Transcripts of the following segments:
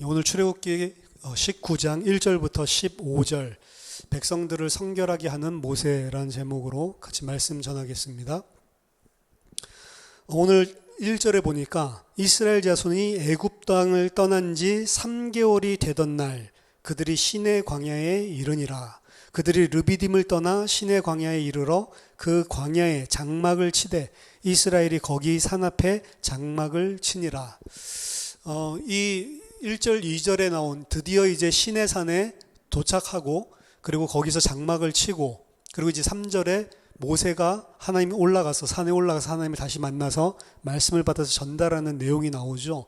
오늘 출애굽기 19장 1절부터 15절 백성들을 성결하게 하는 모세라는 제목으로 같이 말씀 전하겠습니다. 오늘 1절에 보니까 이스라엘 자손이 애굽 땅을 떠난 지 3개월이 되던 날 그들이 시내 광야에 이르니라. 그들이 르비딤을 떠나 시내 광야에 이르러 그 광야에 장막을 치되 이스라엘이 거기 산 앞에 장막을 치니라. 이 1절 2절에 나온 드디어 이제 시내산에 도착하고 그리고 거기서 장막을 치고 그리고 이제 3절에 모세가 하나님이 올라가서 산에 올라가서 하나님을 다시 만나서 말씀을 받아서 전달하는 내용이 나오죠.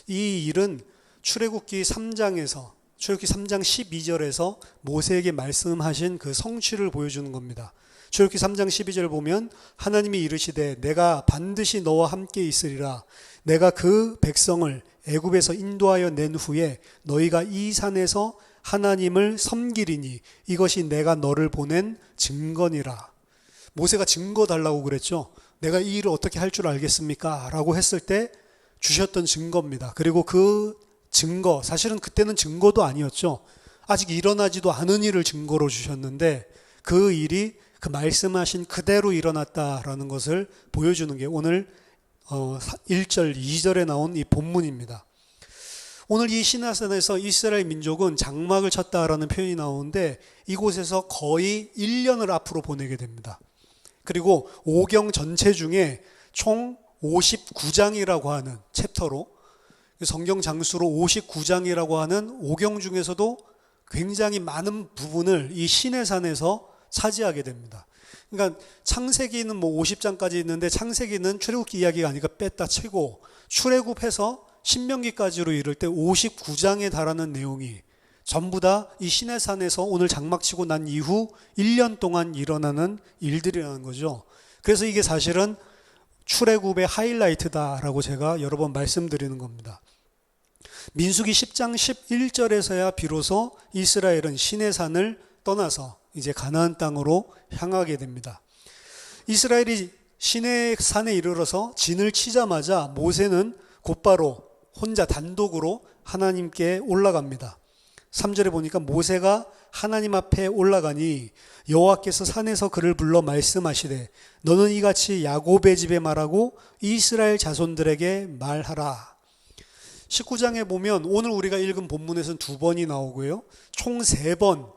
이 일은 출애굽기 3장에서 출애굽기 3장 12절에서 모세에게 말씀하신 그 성취를 보여주는 겁니다. 출애굽기 3장 12절 보면 하나님이 이르시되 내가 반드시 너와 함께 있으리라. 내가 그 백성을 애굽에서 인도하여 낸 후에 너희가 이 산에서 하나님을 섬기리니 이것이 내가 너를 보낸 증거니라. 모세가 증거 달라고 그랬죠. 내가 이 일을 어떻게 할 줄 알겠습니까? 라고 했을 때 주셨던 증거입니다. 그리고 그 증거, 사실은 그때는 증거도 아니었죠. 아직 일어나지도 않은 일을 증거로 주셨는데 그 일이 그 말씀하신 그대로 일어났다라는 것을 보여주는 게 오늘 1절, 2절에 나온 이 본문입니다. 오늘 이 시내산에서 이스라엘 민족은 장막을 쳤다라는 표현이 나오는데 이곳에서 거의 1년을 앞으로 보내게 됩니다. 그리고 오경 전체 중에 총 59장이라고 하는 챕터로 성경 장수로 59장이라고 하는 오경 중에서도 굉장히 많은 부분을 이 시내산에서 차지하게 됩니다. 그러니까 창세기는 뭐 50장까지 있는데 창세기는 출애굽기 이야기가 아니니까 뺐다 치고 출애굽해서 신명기까지로 이를 때 59장에 달하는 내용이 전부 다 이 시내산에서 오늘 장막 치고 난 이후 1년 동안 일어나는 일들이라는 거죠. 그래서 이게 사실은 출애굽의 하이라이트다라고 제가 여러 번 말씀드리는 겁니다. 민수기 10장 11절에서야 비로소 이스라엘은 시내산을 떠나서 이제 가나안 땅으로 향하게 됩니다. 이스라엘이 시내산에 이르러서 진을 치자마자 모세는 곧바로 혼자 단독으로 하나님께 올라갑니다. 3절에 보니까 모세가 하나님 앞에 올라가니 여호와께서 산에서 그를 불러 말씀하시되 너는 이같이 야곱의 집에 말하고 이스라엘 자손들에게 말하라. 19장에 보면 오늘 우리가 읽은 본문에서는 2번이 나오고요. 총 3번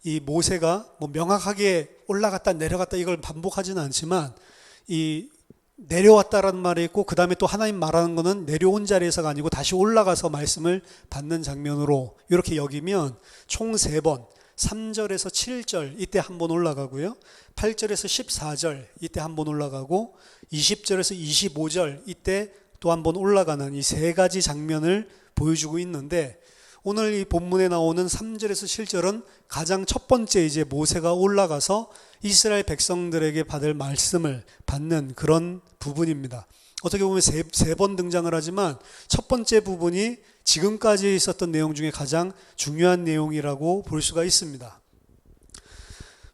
이 모세가 뭐 명확하게 올라갔다 내려갔다 이걸 반복하지는 않지만 이 내려왔다라는 말이 있고 그 다음에 또 하나님 말하는 거는 내려온 자리에서가 아니고 다시 올라가서 말씀을 받는 장면으로 이렇게 여기면 총 3번 3절에서 7절 이때 한 번 올라가고요. 8절에서 14절 이때 한 번 올라가고 20절에서 25절 이때 또 한 번 올라가는 이 3가지 장면을 보여주고 있는데 오늘 이 본문에 나오는 3절에서 7절은 가장 첫 번째 이제 모세가 올라가서 이스라엘 백성들에게 받을 말씀을 받는 그런 부분입니다. 어떻게 보면 세 번 등장을 하지만 첫 번째 부분이 지금까지 있었던 내용 중에 가장 중요한 내용이라고 볼 수가 있습니다.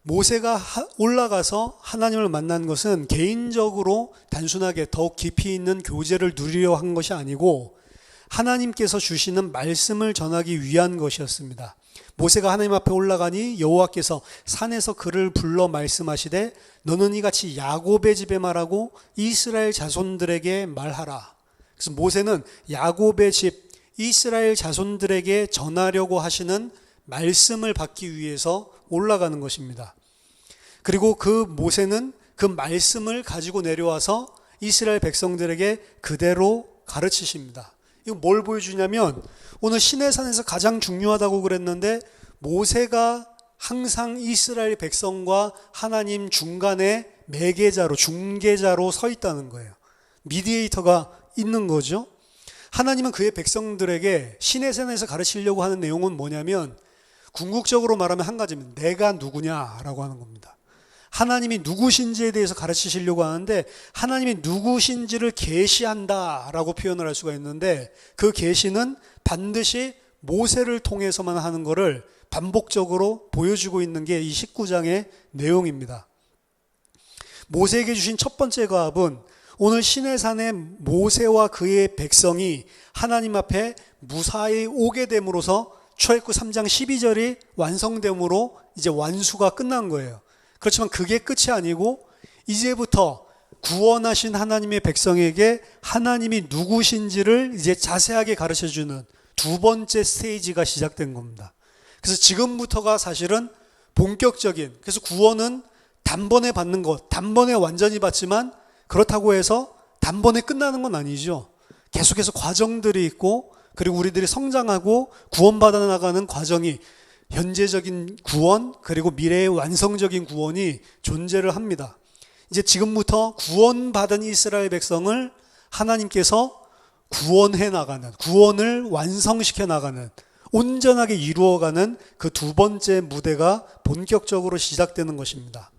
모세가 올라가서 하나님을 만난 것은 개인적으로 단순하게 더욱 깊이 있는 교제를 누리려 한 것이 아니고 하나님께서 주시는 말씀을 전하기 위한 것이었습니다. 모세가 하나님 앞에 올라가니 여호와께서 산에서 그를 불러 말씀하시되 너는 이같이 야곱의 집에 말하고 이스라엘 자손들에게 말하라. 그래서 모세는 야곱의 집 이스라엘 자손들에게 전하려고 하시는 말씀을 받기 위해서 올라가는 것입니다. 그리고 그 모세는 그 말씀을 가지고 내려와서 이스라엘 백성들에게 그대로 가르치십니다. 이거 뭘 보여주냐면 오늘 시내산에서 가장 중요하다고 그랬는데 모세가 항상 이스라엘 백성과 하나님 중간에 매개자로 중개자로 서 있다는 거예요. 미디에이터가 있는 거죠. 하나님은 그의 백성들에게 시내산에서 가르치려고 하는 내용은 뭐냐면 궁극적으로 말하면 한 가지입니다. 내가 누구냐라고 하는 겁니다. 하나님이 누구신지에 대해서 가르치시려고 하는데 하나님이 누구신지를 계시한다라고 표현을 할 수가 있는데 그 계시는 반드시 모세를 통해서만 하는 것을 반복적으로 보여주고 있는 게 이 19장의 내용입니다. 모세에게 주신 첫 번째 과업은 오늘 시내산의 모세와 그의 백성이 하나님 앞에 무사히 오게 됨으로써 출애굽 3장 12절이 완성됨으로 이제 완수가 끝난 거예요. 그렇지만 그게 끝이 아니고 이제부터 구원하신 하나님의 백성에게 하나님이 누구신지를 이제 자세하게 가르쳐주는 두 번째 스테이지가 시작된 겁니다. 그래서 지금부터가 사실은 본격적인, 그래서 구원은 단번에 받는 것, 단번에 완전히 받지만 그렇다고 해서 단번에 끝나는 건 아니죠. 계속해서 과정들이 있고, 그리고 우리들이 성장하고 구원받아 나가는 과정이, 현재적인 구원 그리고 미래의 완성적인 구원이 존재를 합니다. 이제 지금부터 구원받은 이스라엘 백성을 하나님께서 구원해 나가는, 구원을 완성시켜 나가는, 온전하게 이루어가는 그 두 번째 무대가 본격적으로 시작되는 것입니다.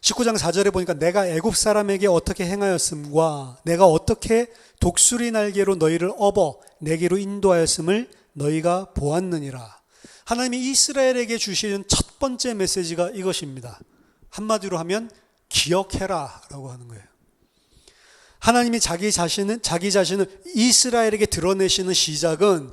19장 4절에 보니까 내가 애굽 사람에게 어떻게 행하였음과 내가 어떻게 독수리 날개로 너희를 업어 내게로 인도하였음을 너희가 보았느니라. 하나님이 이스라엘에게 주시는 첫 번째 메시지가 이것입니다. 한마디로 하면 기억해라 라고 하는 거예요. 하나님이 자기 자신을 이스라엘에게 드러내시는 시작은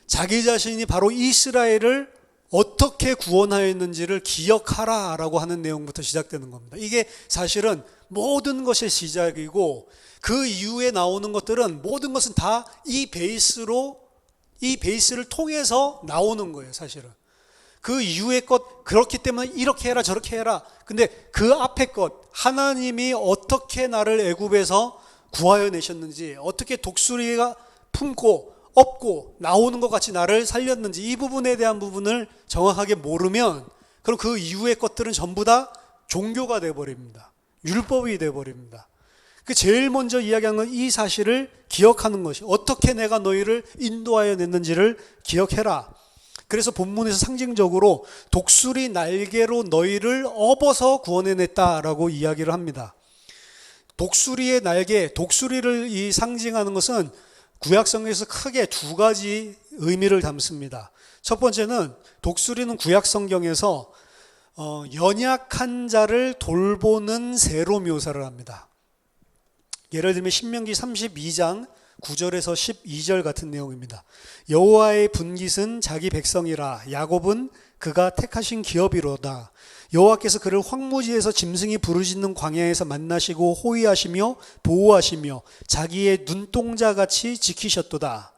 자기 자신이 바로 이스라엘을 어떻게 구원하였는지를 기억하라 라고 하는 내용부터 시작되는 겁니다. 이게 사실은 모든 것의 시작이고, 그 이후에 나오는 것들은 모든 것은 다 이 베이스를 통해서 나오는 거예요. 사실은 그 이후의 것, 그렇기 때문에 이렇게 해라 저렇게 해라. 근데 그 앞에 것, 하나님이 어떻게 나를 애굽에서 구하여 내셨는지, 어떻게 독수리가 품고 업고 나오는 것 같이 나를 살렸는지, 이 부분에 대한 부분을 정확하게 모르면 그럼 그 이후의 것들은 전부 다 종교가 되어버립니다. 율법이 되어버립니다. 그 제일 먼저 이야기하는 건 이 사실을 기억하는 것이, 어떻게 내가 너희를 인도하여 냈는지를 기억해라. 그래서 본문에서 상징적으로 독수리 날개로 너희를 업어서 구원해냈다라고 이야기를 합니다. 독수리의 날개, 독수리를 이 상징하는 것은 구약성경에서 크게 두 가지 의미를 담습니다. 첫 번째는 독수리는 구약성경에서 연약한 자를 돌보는 새로 묘사를 합니다. 예를 들면 신명기 32장 9절에서 12절 같은 내용입니다. 여호와의 분깃은 자기 백성이라 야곱은 그가 택하신 기업이로다. 여호와께서 그를 황무지에서 짐승이 부르짖는 광야에서 만나시고 호위하시며 보호하시며 자기의 눈동자같이 지키셨도다.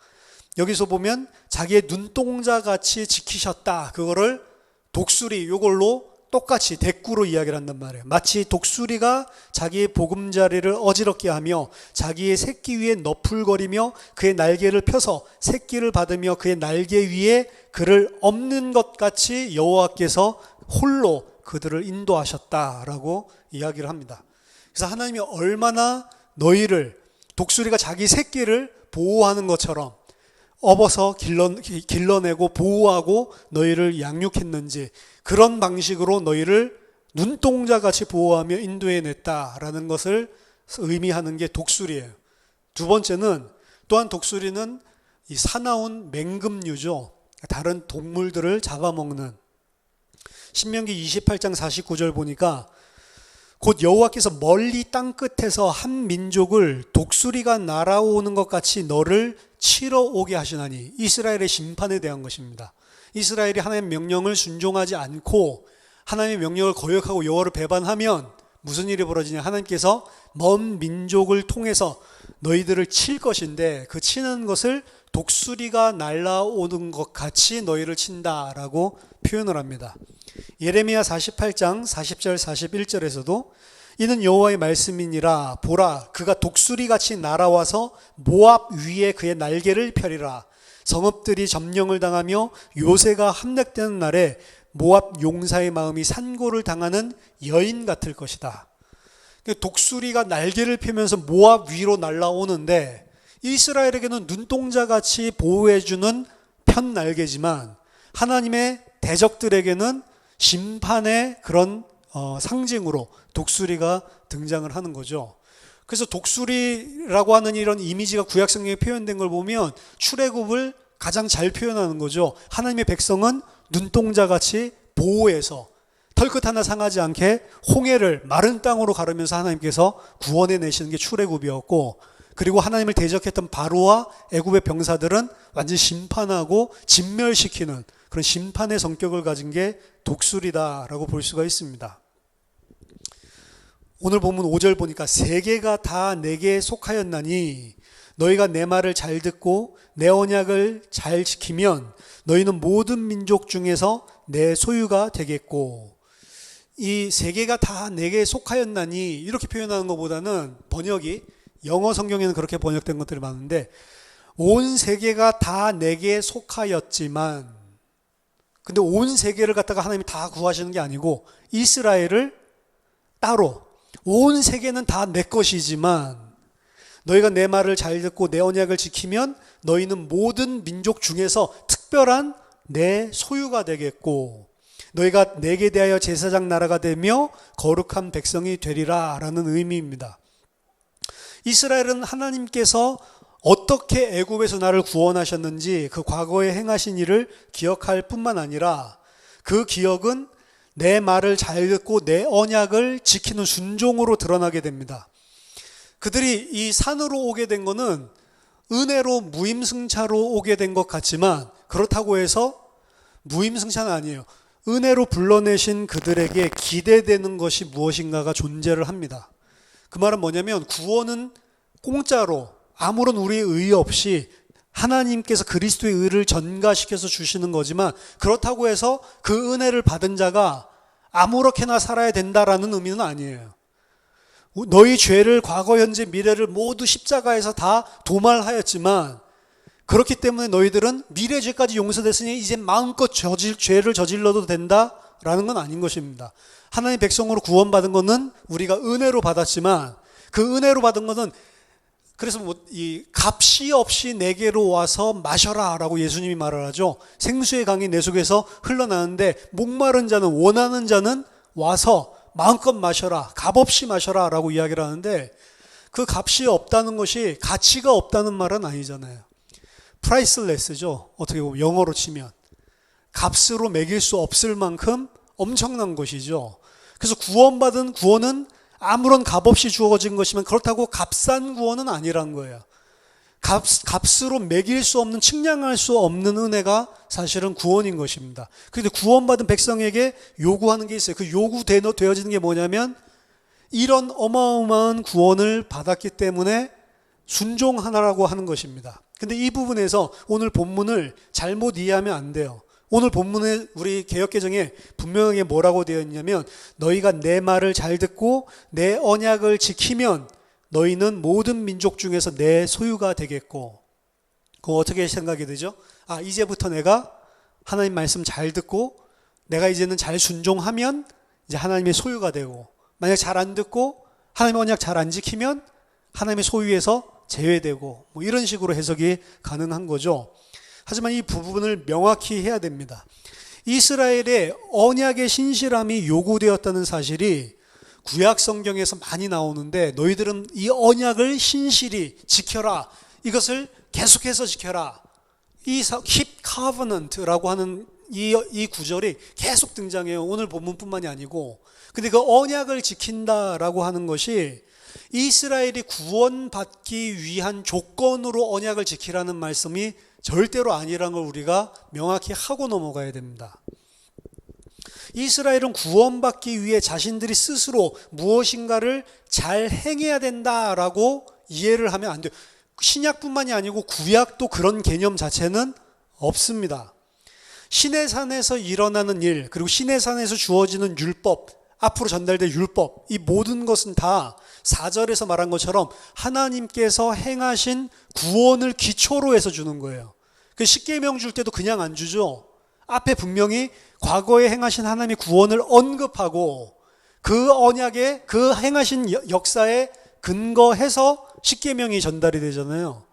여기서 보면 자기의 눈동자같이 지키셨다, 그거를 독수리 요걸로 똑같이 대꾸로 이야기를 한단 말이에요. 마치 독수리가 자기의 보금자리를 어지럽게 하며 자기의 새끼 위에 너풀거리며 그의 날개를 펴서 새끼를 받으며 그의 날개 위에 그를 엎는 것 같이 여호와께서 홀로 그들을 인도하셨다라고 이야기를 합니다. 그래서 하나님이 얼마나 너희를, 독수리가 자기 새끼를 보호하는 것처럼 업어서 길러내고 보호하고 너희를 양육했는지, 그런 방식으로 너희를 눈동자같이 보호하며 인도해냈다라는 것을 의미하는 게 독수리예요. 두 번째는, 또한 독수리는 이 사나운 맹금류죠. 다른 동물들을 잡아먹는, 신명기 28장 49절 보니까 곧 여호와께서 멀리 땅끝에서 한 민족을 독수리가 날아오는 것 같이 너를 치러 오게 하시나니, 이스라엘의 심판에 대한 것입니다. 이스라엘이 하나님의 명령을 순종하지 않고 하나님의 명령을 거역하고 여호와를 배반하면 무슨 일이 벌어지냐, 하나님께서 먼 민족을 통해서 너희들을 칠 것인데 그 치는 것을 독수리가 날아오는 것 같이 너희를 친다라고 표현을 합니다. 예레미야 48장 40절 41절에서도 이는 여호와의 말씀이니라, 보라 그가 독수리같이 날아와서 모압 위에 그의 날개를 펴리라. 성읍들이 점령을 당하며 요새가 함락되는 날에 모압 용사의 마음이 산고를 당하는 여인 같을 것이다. 독수리가 날개를 펴면서 모압 위로 날아오는데 이스라엘에게는 눈동자같이 보호해주는 편 날개지만 하나님의 대적들에게는 심판의 그런 상징으로 독수리가 등장을 하는 거죠. 그래서 독수리라고 하는 이런 이미지가 구약성경에 표현된 걸 보면 출애굽을 가장 잘 표현하는 거죠. 하나님의 백성은 눈동자같이 보호해서 털끝 하나 상하지 않게 홍해를 마른 땅으로 가르면서 하나님께서 구원해 내시는 게 출애굽이었고, 그리고 하나님을 대적했던 바로와 애굽의 병사들은 완전히 심판하고 진멸시키는 그런 심판의 성격을 가진 게 독수리다라고 볼 수가 있습니다. 오늘 본문 5절 보니까 세계가 다 내게 속하였나니 너희가 내 말을 잘 듣고 내 언약을 잘 지키면 너희는 모든 민족 중에서 내 소유가 되겠고, 이 세계가 다 내게 속하였나니 이렇게 표현하는 것보다는 번역이, 영어 성경에는 그렇게 번역된 것들이 많은데, 온 세계가 다 내게 속하였지만, 근데 온 세계를 갖다가 하나님이 다 구하시는 게 아니고 이스라엘을 따로, 온 세계는 다 내 것이지만 너희가 내 말을 잘 듣고 내 언약을 지키면 너희는 모든 민족 중에서 특별한 내 소유가 되겠고 너희가 내게 대하여 제사장 나라가 되며 거룩한 백성이 되리라 라는 의미입니다. 이스라엘은 하나님께서 어떻게 애굽에서 나를 구원하셨는지 그 과거에 행하신 일을 기억할 뿐만 아니라 그 기억은 내 말을 잘 듣고 내 언약을 지키는 순종으로 드러나게 됩니다. 그들이 이 산으로 오게 된 거는 은혜로 무임승차로 오게 된 것 같지만 그렇다고 해서 무임승차는 아니에요. 은혜로 불러내신 그들에게 기대되는 것이 무엇인가가 존재를 합니다. 그 말은 뭐냐면 구원은 공짜로 아무런 우리의 의 없이 하나님께서 그리스도의 의를 전가시켜서 주시는 거지만 그렇다고 해서 그 은혜를 받은 자가 아무렇게나 살아야 된다라는 의미는 아니에요. 너희 죄를 과거, 현재, 미래를 모두 십자가에서 다 도말하였지만 그렇기 때문에 너희들은 미래 죄까지 용서됐으니 이제 마음껏 죄를 저질러도 된다라는 건 아닌 것입니다. 하나님의 백성으로 구원받은 것은 우리가 은혜로 받았지만 그 은혜로 받은 것은 그래서 이 값이 없이 내게로 와서 마셔라 라고 예수님이 말을 하죠. 생수의 강이 내 속에서 흘러나는데 목마른 자는, 원하는 자는 와서 마음껏 마셔라, 값없이 마셔라 라고 이야기를 하는데 그 값이 없다는 것이 가치가 없다는 말은 아니잖아요. priceless죠. 어떻게 보면 영어로 치면 값으로 매길 수 없을 만큼 엄청난 것이죠. 그래서 구원받은 구원은 아무런 값없이 주어진 것이면 그렇다고 값싼 구원은 아니란 거예요. 값으로 매길 수 없는, 측량할 수 없는 은혜가 사실은 구원인 것입니다. 그런데 구원받은 백성에게 요구하는 게 있어요. 그 요구되어지는 게 뭐냐면 이런 어마어마한 구원을 받았기 때문에 순종하라고 하는 것입니다. 근데 이 부분에서 오늘 본문을 잘못 이해하면 안 돼요. 오늘 본문에 우리 개역개정에 분명하게 뭐라고 되어 있냐면 너희가 내 말을 잘 듣고 내 언약을 지키면 너희는 모든 민족 중에서 내 소유가 되겠고, 그거 어떻게 생각이 되죠? 이제부터 내가 하나님 말씀 잘 듣고 내가 이제는 잘 순종하면 이제 하나님의 소유가 되고, 만약 잘 안 듣고 하나님의 언약 잘 안 지키면 하나님의 소유에서 제외되고, 뭐 이런 식으로 해석이 가능한 거죠. 하지만 이 부분을 명확히 해야 됩니다. 이스라엘의 언약의 신실함이 요구되었다는 사실이 구약 성경에서 많이 나오는데 너희들은 이 언약을 신실히 지켜라. 이것을 계속해서 지켜라. 이 keep covenant라고 하는 이 구절이 계속 등장해요. 오늘 본문뿐만이 아니고. 근데 그 언약을 지킨다라고 하는 것이 이스라엘이 구원받기 위한 조건으로 언약을 지키라는 말씀이 절대로 아니라는 걸 우리가 명확히 하고 넘어가야 됩니다. 이스라엘은 구원받기 위해 자신들이 스스로 무엇인가를 잘 행해야 된다라고 이해를 하면 안 돼요. 신약뿐만이 아니고 구약도 그런 개념 자체는 없습니다. 시내산에서 일어나는 일, 그리고 시내산에서 주어지는 율법, 앞으로 전달될 율법, 이 모든 것은 다 4절에서 말한 것처럼 하나님께서 행하신 구원을 기초로 해서 주는 거예요. 그 십계명 줄 때도 그냥 안 주죠. 앞에 분명히 과거에 행하신 하나님의 구원을 언급하고 그 언약에, 그 행하신 역사에 근거해서 십계명이 전달이 되잖아요.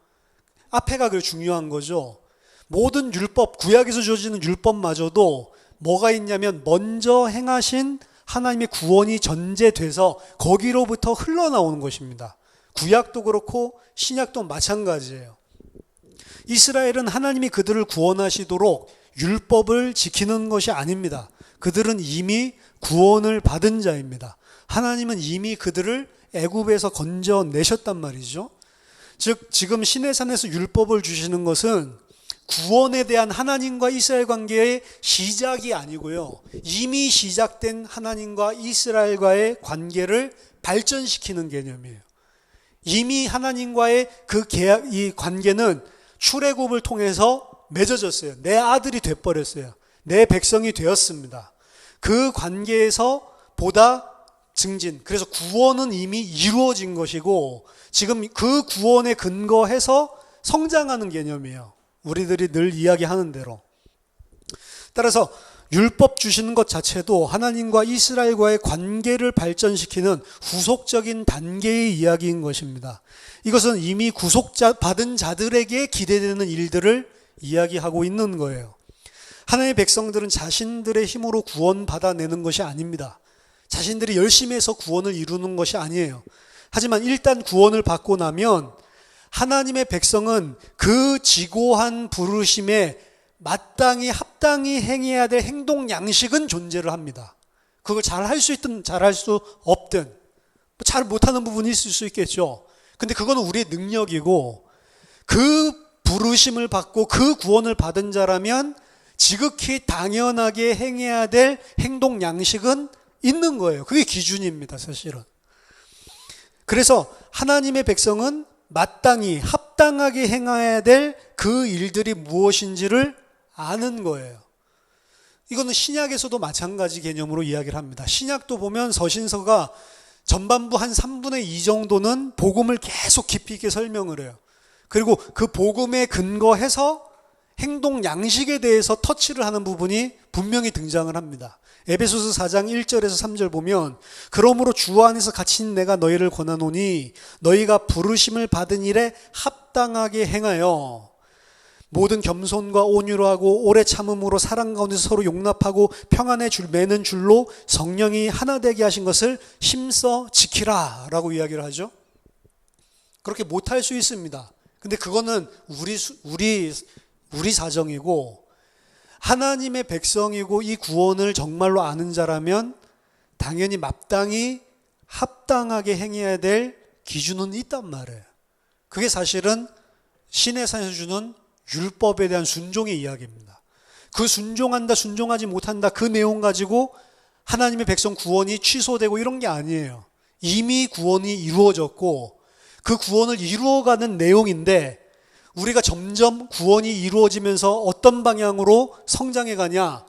앞에가 그 중요한 거죠. 모든 율법, 구약에서 주어지는 율법마저도 뭐가 있냐면 먼저 행하신 하나님의 구원이 전제돼서 거기로부터 흘러나오는 것입니다. 구약도 그렇고 신약도 마찬가지예요. 이스라엘은 하나님이 그들을 구원하시도록 율법을 지키는 것이 아닙니다. 그들은 이미 구원을 받은 자입니다. 하나님은 이미 그들을 애굽에서 건져내셨단 말이죠. 즉 지금 시내산에서 율법을 주시는 것은 구원에 대한 하나님과 이스라엘 관계의 시작이 아니고요, 이미 시작된 하나님과 이스라엘과의 관계를 발전시키는 개념이에요. 이미 하나님과의 그 계약, 이 관계는 출애굽을 통해서 맺어졌어요. 내 아들이 돼버렸어요. 내 백성이 되었습니다. 그 관계에서 보다 증진, 그래서 구원은 이미 이루어진 것이고 지금 그 구원에 근거해서 성장하는 개념이에요. 우리들이 늘 이야기하는 대로. 따라서 율법 주시는 것 자체도 하나님과 이스라엘과의 관계를 발전시키는 후속적인 단계의 이야기인 것입니다. 이것은 이미 구속자 받은 자들에게 기대되는 일들을 이야기하고 있는 거예요. 하나님의 백성들은 자신들의 힘으로 구원 받아내는 것이 아닙니다. 자신들이 열심히 해서 구원을 이루는 것이 아니에요. 하지만 일단 구원을 받고 나면 하나님의 백성은 그 지고한 부르심에 마땅히 합당히 행해야 될 행동 양식은 존재를 합니다. 그걸 잘 할 수 있든 잘 할 수 없든 잘 못하는 부분이 있을 수 있겠죠. 근데 그건 우리의 능력이고 그 부르심을 받고 그 구원을 받은 자라면 지극히 당연하게 행해야 될 행동 양식은 있는 거예요. 그게 기준입니다, 사실은. 그래서 하나님의 백성은 마땅히 합당하게 행해야 될 그 일들이 무엇인지를 아는 거예요. 이거는 신약에서도 마찬가지 개념으로 이야기를 합니다. 신약도 보면 서신서가 전반부 한 3분의 2 정도는 복음을 계속 깊이 있게 설명을 해요. 그리고 그 복음에 근거해서 행동 양식에 대해서 터치를 하는 부분이 분명히 등장을 합니다. 에베소서 4장 1절에서 3절 보면 그러므로 주 안에서 갇힌 내가 너희를 권하노니 너희가 부르심을 받은 일에 합당하게 행하여 모든 겸손과 온유로 하고 오래 참음으로 사랑 가운데서 서로 용납하고 평안의 줄 매는 줄로 성령이 하나 되게 하신 것을 힘써 지키라 라고 이야기를 하죠. 그렇게 못할 수 있습니다. 근데 그거는 우리 사정이고 하나님의 백성이고 이 구원을 정말로 아는 자라면 당연히 마땅히 합당하게 행해야 될 기준은 있단 말이에요. 그게 사실은 시내산에서 주는 율법에 대한 순종의 이야기입니다. 그 순종한다, 순종하지 못한다 그 내용 가지고 하나님의 백성 구원이 취소되고 이런 게 아니에요. 이미 구원이 이루어졌고 그 구원을 이루어가는 내용인데 우리가 점점 구원이 이루어지면서 어떤 방향으로 성장해 가냐,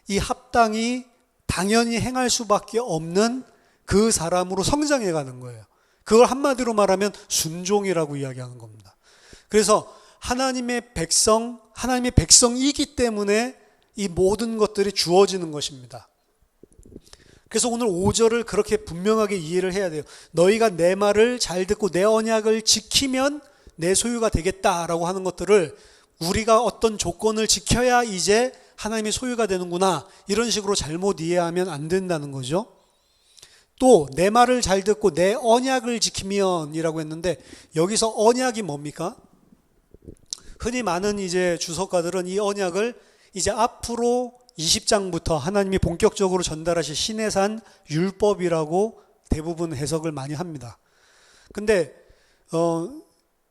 이 합당히 당연히 행할 수밖에 없는 그 사람으로 성장해 가는 거예요. 그걸 한마디로 말하면 순종이라고 이야기하는 겁니다. 그래서 하나님의 백성이기 때문에 이 모든 것들이 주어지는 것입니다. 그래서 오늘 5절을 그렇게 분명하게 이해를 해야 돼요. 너희가 내 말을 잘 듣고 내 언약을 지키면 내 소유가 되겠다라고 하는 것들을 우리가 어떤 조건을 지켜야 이제 하나님의 소유가 되는구나, 이런 식으로 잘못 이해하면 안 된다는 거죠. 또 내 말을 잘 듣고 내 언약을 지키면 이라고 했는데 여기서 언약이 뭡니까? 흔히 많은 이제 주석가들은 이 언약을 이제 앞으로 20장부터 하나님이 본격적으로 전달하실 시내산 율법이라고 대부분 해석을 많이 합니다. 근데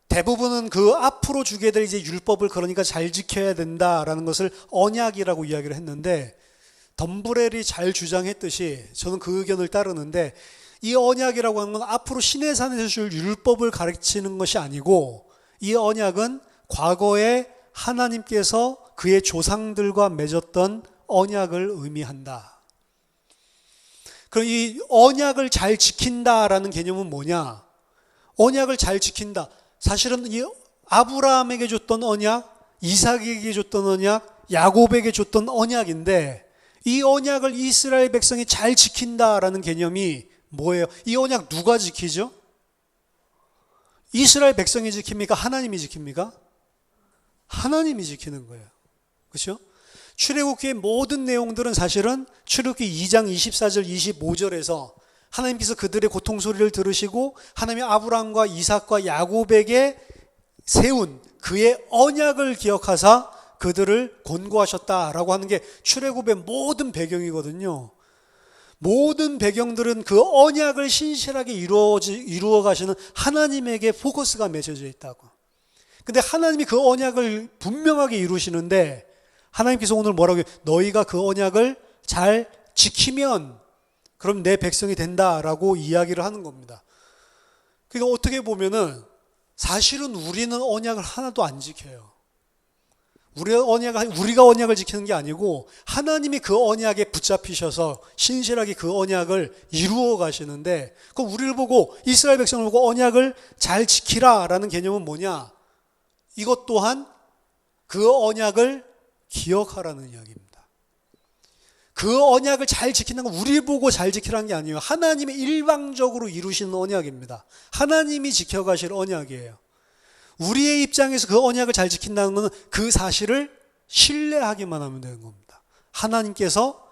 대부분은 그 앞으로 주게 될 이제 율법을 그러니까 잘 지켜야 된다라는 것을 언약이라고 이야기를 했는데 덤브렐이 잘 주장했듯이 저는 그 의견을 따르는데 이 언약이라고 하는 건 앞으로 시내산에서 줄 율법을 가르치는 것이 아니고 이 언약은 과거에 하나님께서 그의 조상들과 맺었던 언약을 의미한다. 그럼 이 언약을 잘 지킨다라는 개념은 뭐냐? 언약을 잘 지킨다. 사실은 이 아브라함에게 줬던 언약, 이삭에게 줬던 언약, 야곱에게 줬던 언약인데 이 언약을 이스라엘 백성이 잘 지킨다라는 개념이 뭐예요? 이 언약 누가 지키죠? 이스라엘 백성이 지킵니까? 하나님이 지킵니까? 하나님이 지키는 거예요. 그렇죠? 출애굽기의 모든 내용들은 사실은 출애굽기 2장 24절 25절에서 하나님께서 그들의 고통 소리를 들으시고 하나님이 아브라함과 이삭과 야곱에게 세운 그의 언약을 기억하사 그들을 권고하셨다라고 하는 게 출애굽의 모든 배경이거든요. 모든 배경들은 그 언약을 신실하게 이루어 가시는 하나님에게 포커스가 맺혀져 있다고. 근데 하나님이 그 언약을 분명하게 이루시는데 하나님께서 오늘 뭐라고 해요? 너희가 그 언약을 잘 지키면 그럼 내 백성이 된다라고 이야기를 하는 겁니다. 그러니까 어떻게 보면은 사실은 우리는 언약을 하나도 안 지켜요. 우리가 언약을 지키는 게 아니고 하나님이 그 언약에 붙잡히셔서 신실하게 그 언약을 이루어 가시는데, 그 우리를 보고, 이스라엘 백성을 보고 언약을 잘 지키라라는 개념은 뭐냐? 이것 또한 그 언약을 기억하라는 이야기입니다. 그 언약을 잘 지킨다는 건 우리 보고 잘 지키라는 게 아니에요. 하나님이 일방적으로 이루시는 언약입니다. 하나님이 지켜가실 언약이에요. 우리의 입장에서 그 언약을 잘 지킨다는 것은 그 사실을 신뢰하기만 하면 되는 겁니다. 하나님께서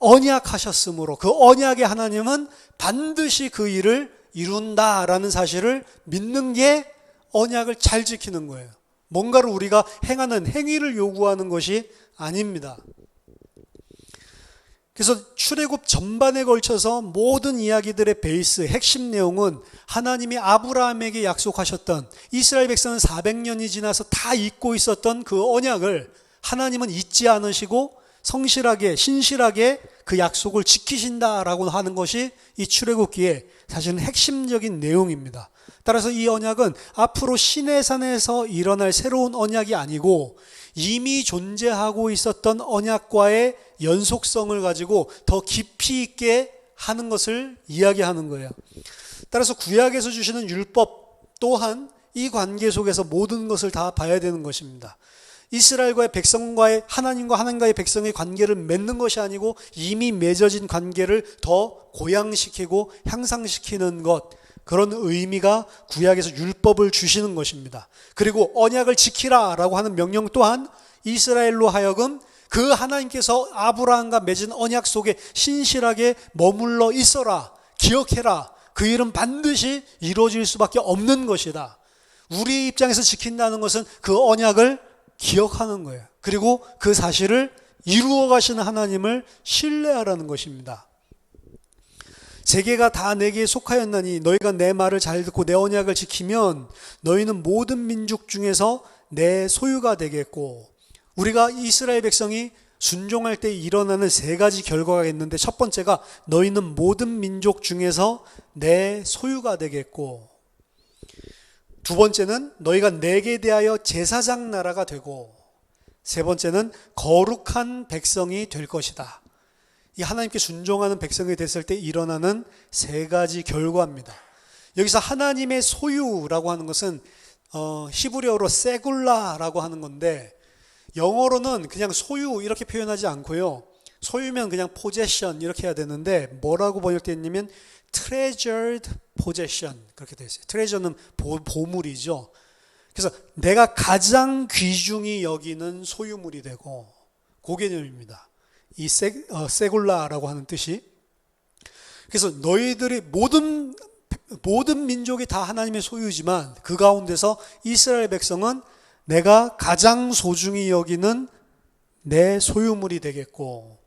언약하셨으므로 그 언약의 하나님은 반드시 그 일을 이룬다라는 사실을 믿는 게 언약을 잘 지키는 거예요. 뭔가를 우리가 행하는 행위를 요구하는 것이 아닙니다. 그래서 출애굽 전반에 걸쳐서 모든 이야기들의 베이스, 핵심 내용은 하나님이 아브라함에게 약속하셨던, 이스라엘 백성은 400년이 지나서 다 잊고 있었던 그 언약을 하나님은 잊지 않으시고 성실하게 신실하게 그 약속을 지키신다라고 하는 것이 이 출애굽기의 사실은 핵심적인 내용입니다. 따라서 이 언약은 앞으로 시내산에서 일어날 새로운 언약이 아니고 이미 존재하고 있었던 언약과의 연속성을 가지고 더 깊이 있게 하는 것을 이야기하는 거예요. 따라서 구약에서 주시는 율법 또한 이 관계 속에서 모든 것을 다 봐야 되는 것입니다. 이스라엘과의 백성과의, 하나님과 하나님과의 백성의 관계를 맺는 것이 아니고 이미 맺어진 관계를 더 고양시키고 향상시키는 것, 그런 의미가 구약에서 율법을 주시는 것입니다. 그리고 언약을 지키라라고 하는 명령 또한 이스라엘로 하여금 그 하나님께서 아브라함과 맺은 언약 속에 신실하게 머물러 있어라, 기억해라, 그 일은 반드시 이루어질 수밖에 없는 것이다. 우리의 입장에서 지킨다는 것은 그 언약을 기억하는 거예요. 그리고 그 사실을 이루어 가시는 하나님을 신뢰하라는 것입니다. 세계가 다 내게 속하였나니 너희가 내 말을 잘 듣고 내 언약을 지키면 너희는 모든 민족 중에서 내 소유가 되겠고, 우리가 이스라엘 백성이 순종할 때 일어나는 세 가지 결과가 있는데, 첫 번째가 너희는 모든 민족 중에서 내 소유가 되겠고, 두 번째는 너희가 내게 대하여 제사장 나라가 되고, 세 번째는 거룩한 백성이 될 것이다. 이 하나님께 순종하는 백성이 됐을 때 일어나는 세 가지 결과입니다. 여기서 하나님의 소유라고 하는 것은 히브리어로 세굴라라고 하는 건데, 영어로는 그냥 소유 이렇게 표현하지 않고요. 소유면 그냥 possession 이렇게 해야 되는데 뭐라고 번역되어 있냐면 treasured possession 그렇게 되어 있어요. treasure는 보물이죠. 그래서 내가 가장 귀중히 여기는 소유물이 되고, 그 개념입니다. 이 세굴라라고 하는 뜻이. 그래서 너희들이 모든 민족이 다 하나님의 소유지만 그 가운데서 이스라엘 백성은 내가 가장 소중히 여기는 내 소유물이 되겠고,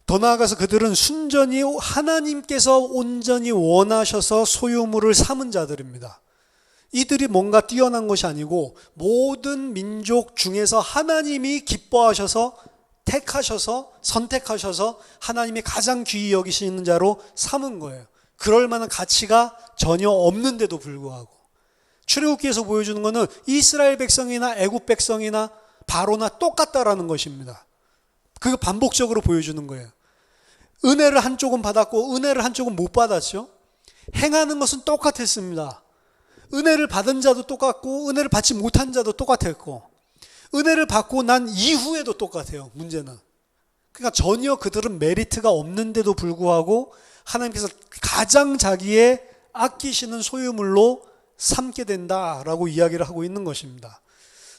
더 나아가서 그들은 순전히 하나님께서 온전히 원하셔서 소유물을 삼은 자들입니다. 이들이 뭔가 뛰어난 것이 아니고 모든 민족 중에서 하나님이 기뻐하셔서 택하셔서 선택하셔서 하나님이 가장 귀히 여기시는 자로 삼은 거예요. 그럴 만한 가치가 전혀 없는데도 불구하고. 출애굽기에서 보여주는 것은 이스라엘 백성이나 애굽 백성이나 바로나 똑같다라는 것입니다. 그거 반복적으로 보여주는 거예요. 은혜를 한쪽은 받았고 은혜를 한쪽은 못 받았죠. 행하는 것은 똑같았습니다. 은혜를 받은 자도 똑같고 은혜를 받지 못한 자도 똑같았고, 은혜를 받고 난 이후에도 똑같아요. 문제는 그러니까 전혀 그들은 메리트가 없는데도 불구하고 하나님께서 가장 자기의 아끼시는 소유물로 삼게 된다라고 이야기를 하고 있는 것입니다.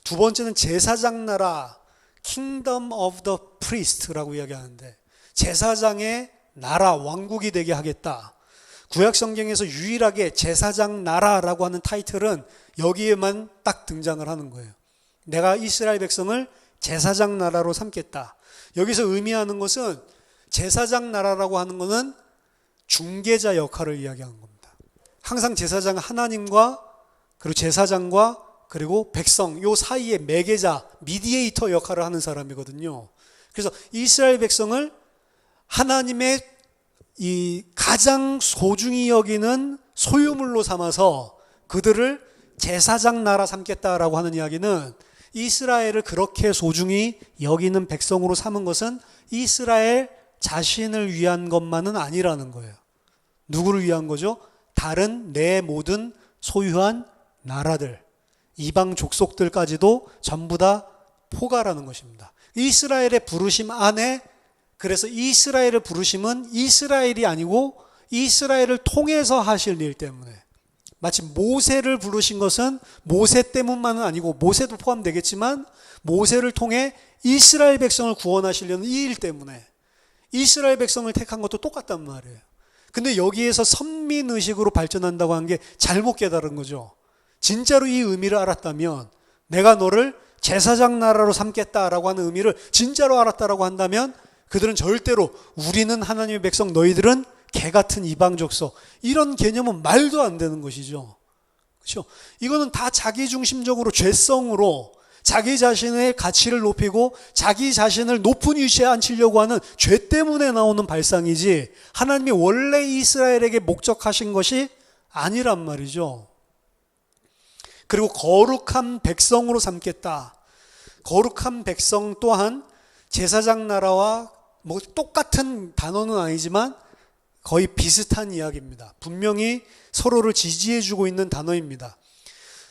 두 번째는 제사장 나라, Kingdom of the Priest라고 이야기하는데, 제사장의 나라, 왕국이 되게 하겠다. 구약 성경에서 유일하게 제사장 나라라고 하는 타이틀은 여기에만 딱 등장을 하는 거예요. 내가 이스라엘 백성을 제사장 나라로 삼겠다. 여기서 의미하는 것은 제사장 나라라고 하는 것은 중개자 역할을 이야기하는 겁니다. 항상 제사장은 하나님과 그리고 제사장과 그리고 백성 요 사이의 매개자, 미디에이터 역할을 하는 사람이거든요. 그래서 이스라엘 백성을 하나님의 이 가장 소중히 여기는 소유물로 삼아서 그들을 제사장 나라 삼겠다라고 하는 이야기는 이스라엘을 그렇게 소중히 여기는 백성으로 삼은 것은 이스라엘 자신을 위한 것만은 아니라는 거예요. 누구를 위한 거죠? 다른 내 모든 소유한 나라들, 이방 족속들까지도 전부 다 포괄하는 것입니다. 이스라엘의 부르심 안에, 그래서 이스라엘의 부르심은 이스라엘이 아니고 이스라엘을 통해서 하실 일 때문에, 마치 모세를 부르신 것은 모세 때문만은 아니고, 모세도 포함되겠지만 모세를 통해 이스라엘 백성을 구원하시려는 이 일 때문에 이스라엘 백성을 택한 것도 똑같단 말이에요. 근데 여기에서 선민의식으로 발전한다고 한 게 잘못 깨달은 거죠. 진짜로 이 의미를 알았다면, 내가 너를 제사장 나라로 삼겠다라고 하는 의미를 진짜로 알았다라고 한다면 그들은 절대로 우리는 하나님의 백성, 너희들은 개 같은 이방 족속, 이런 개념은 말도 안 되는 것이죠. 그렇죠? 이거는 다 자기중심적으로 죄성으로 자기 자신의 가치를 높이고 자기 자신을 높은 위치에 앉히려고 하는 죄 때문에 나오는 발상이지, 하나님이 원래 이스라엘에게 목적하신 것이 아니란 말이죠. 그리고 거룩한 백성으로 삼겠다. 거룩한 백성 또한 제사장 나라와 뭐 똑같은 단어는 아니지만 거의 비슷한 이야기입니다. 분명히 서로를 지지해주고 있는 단어입니다.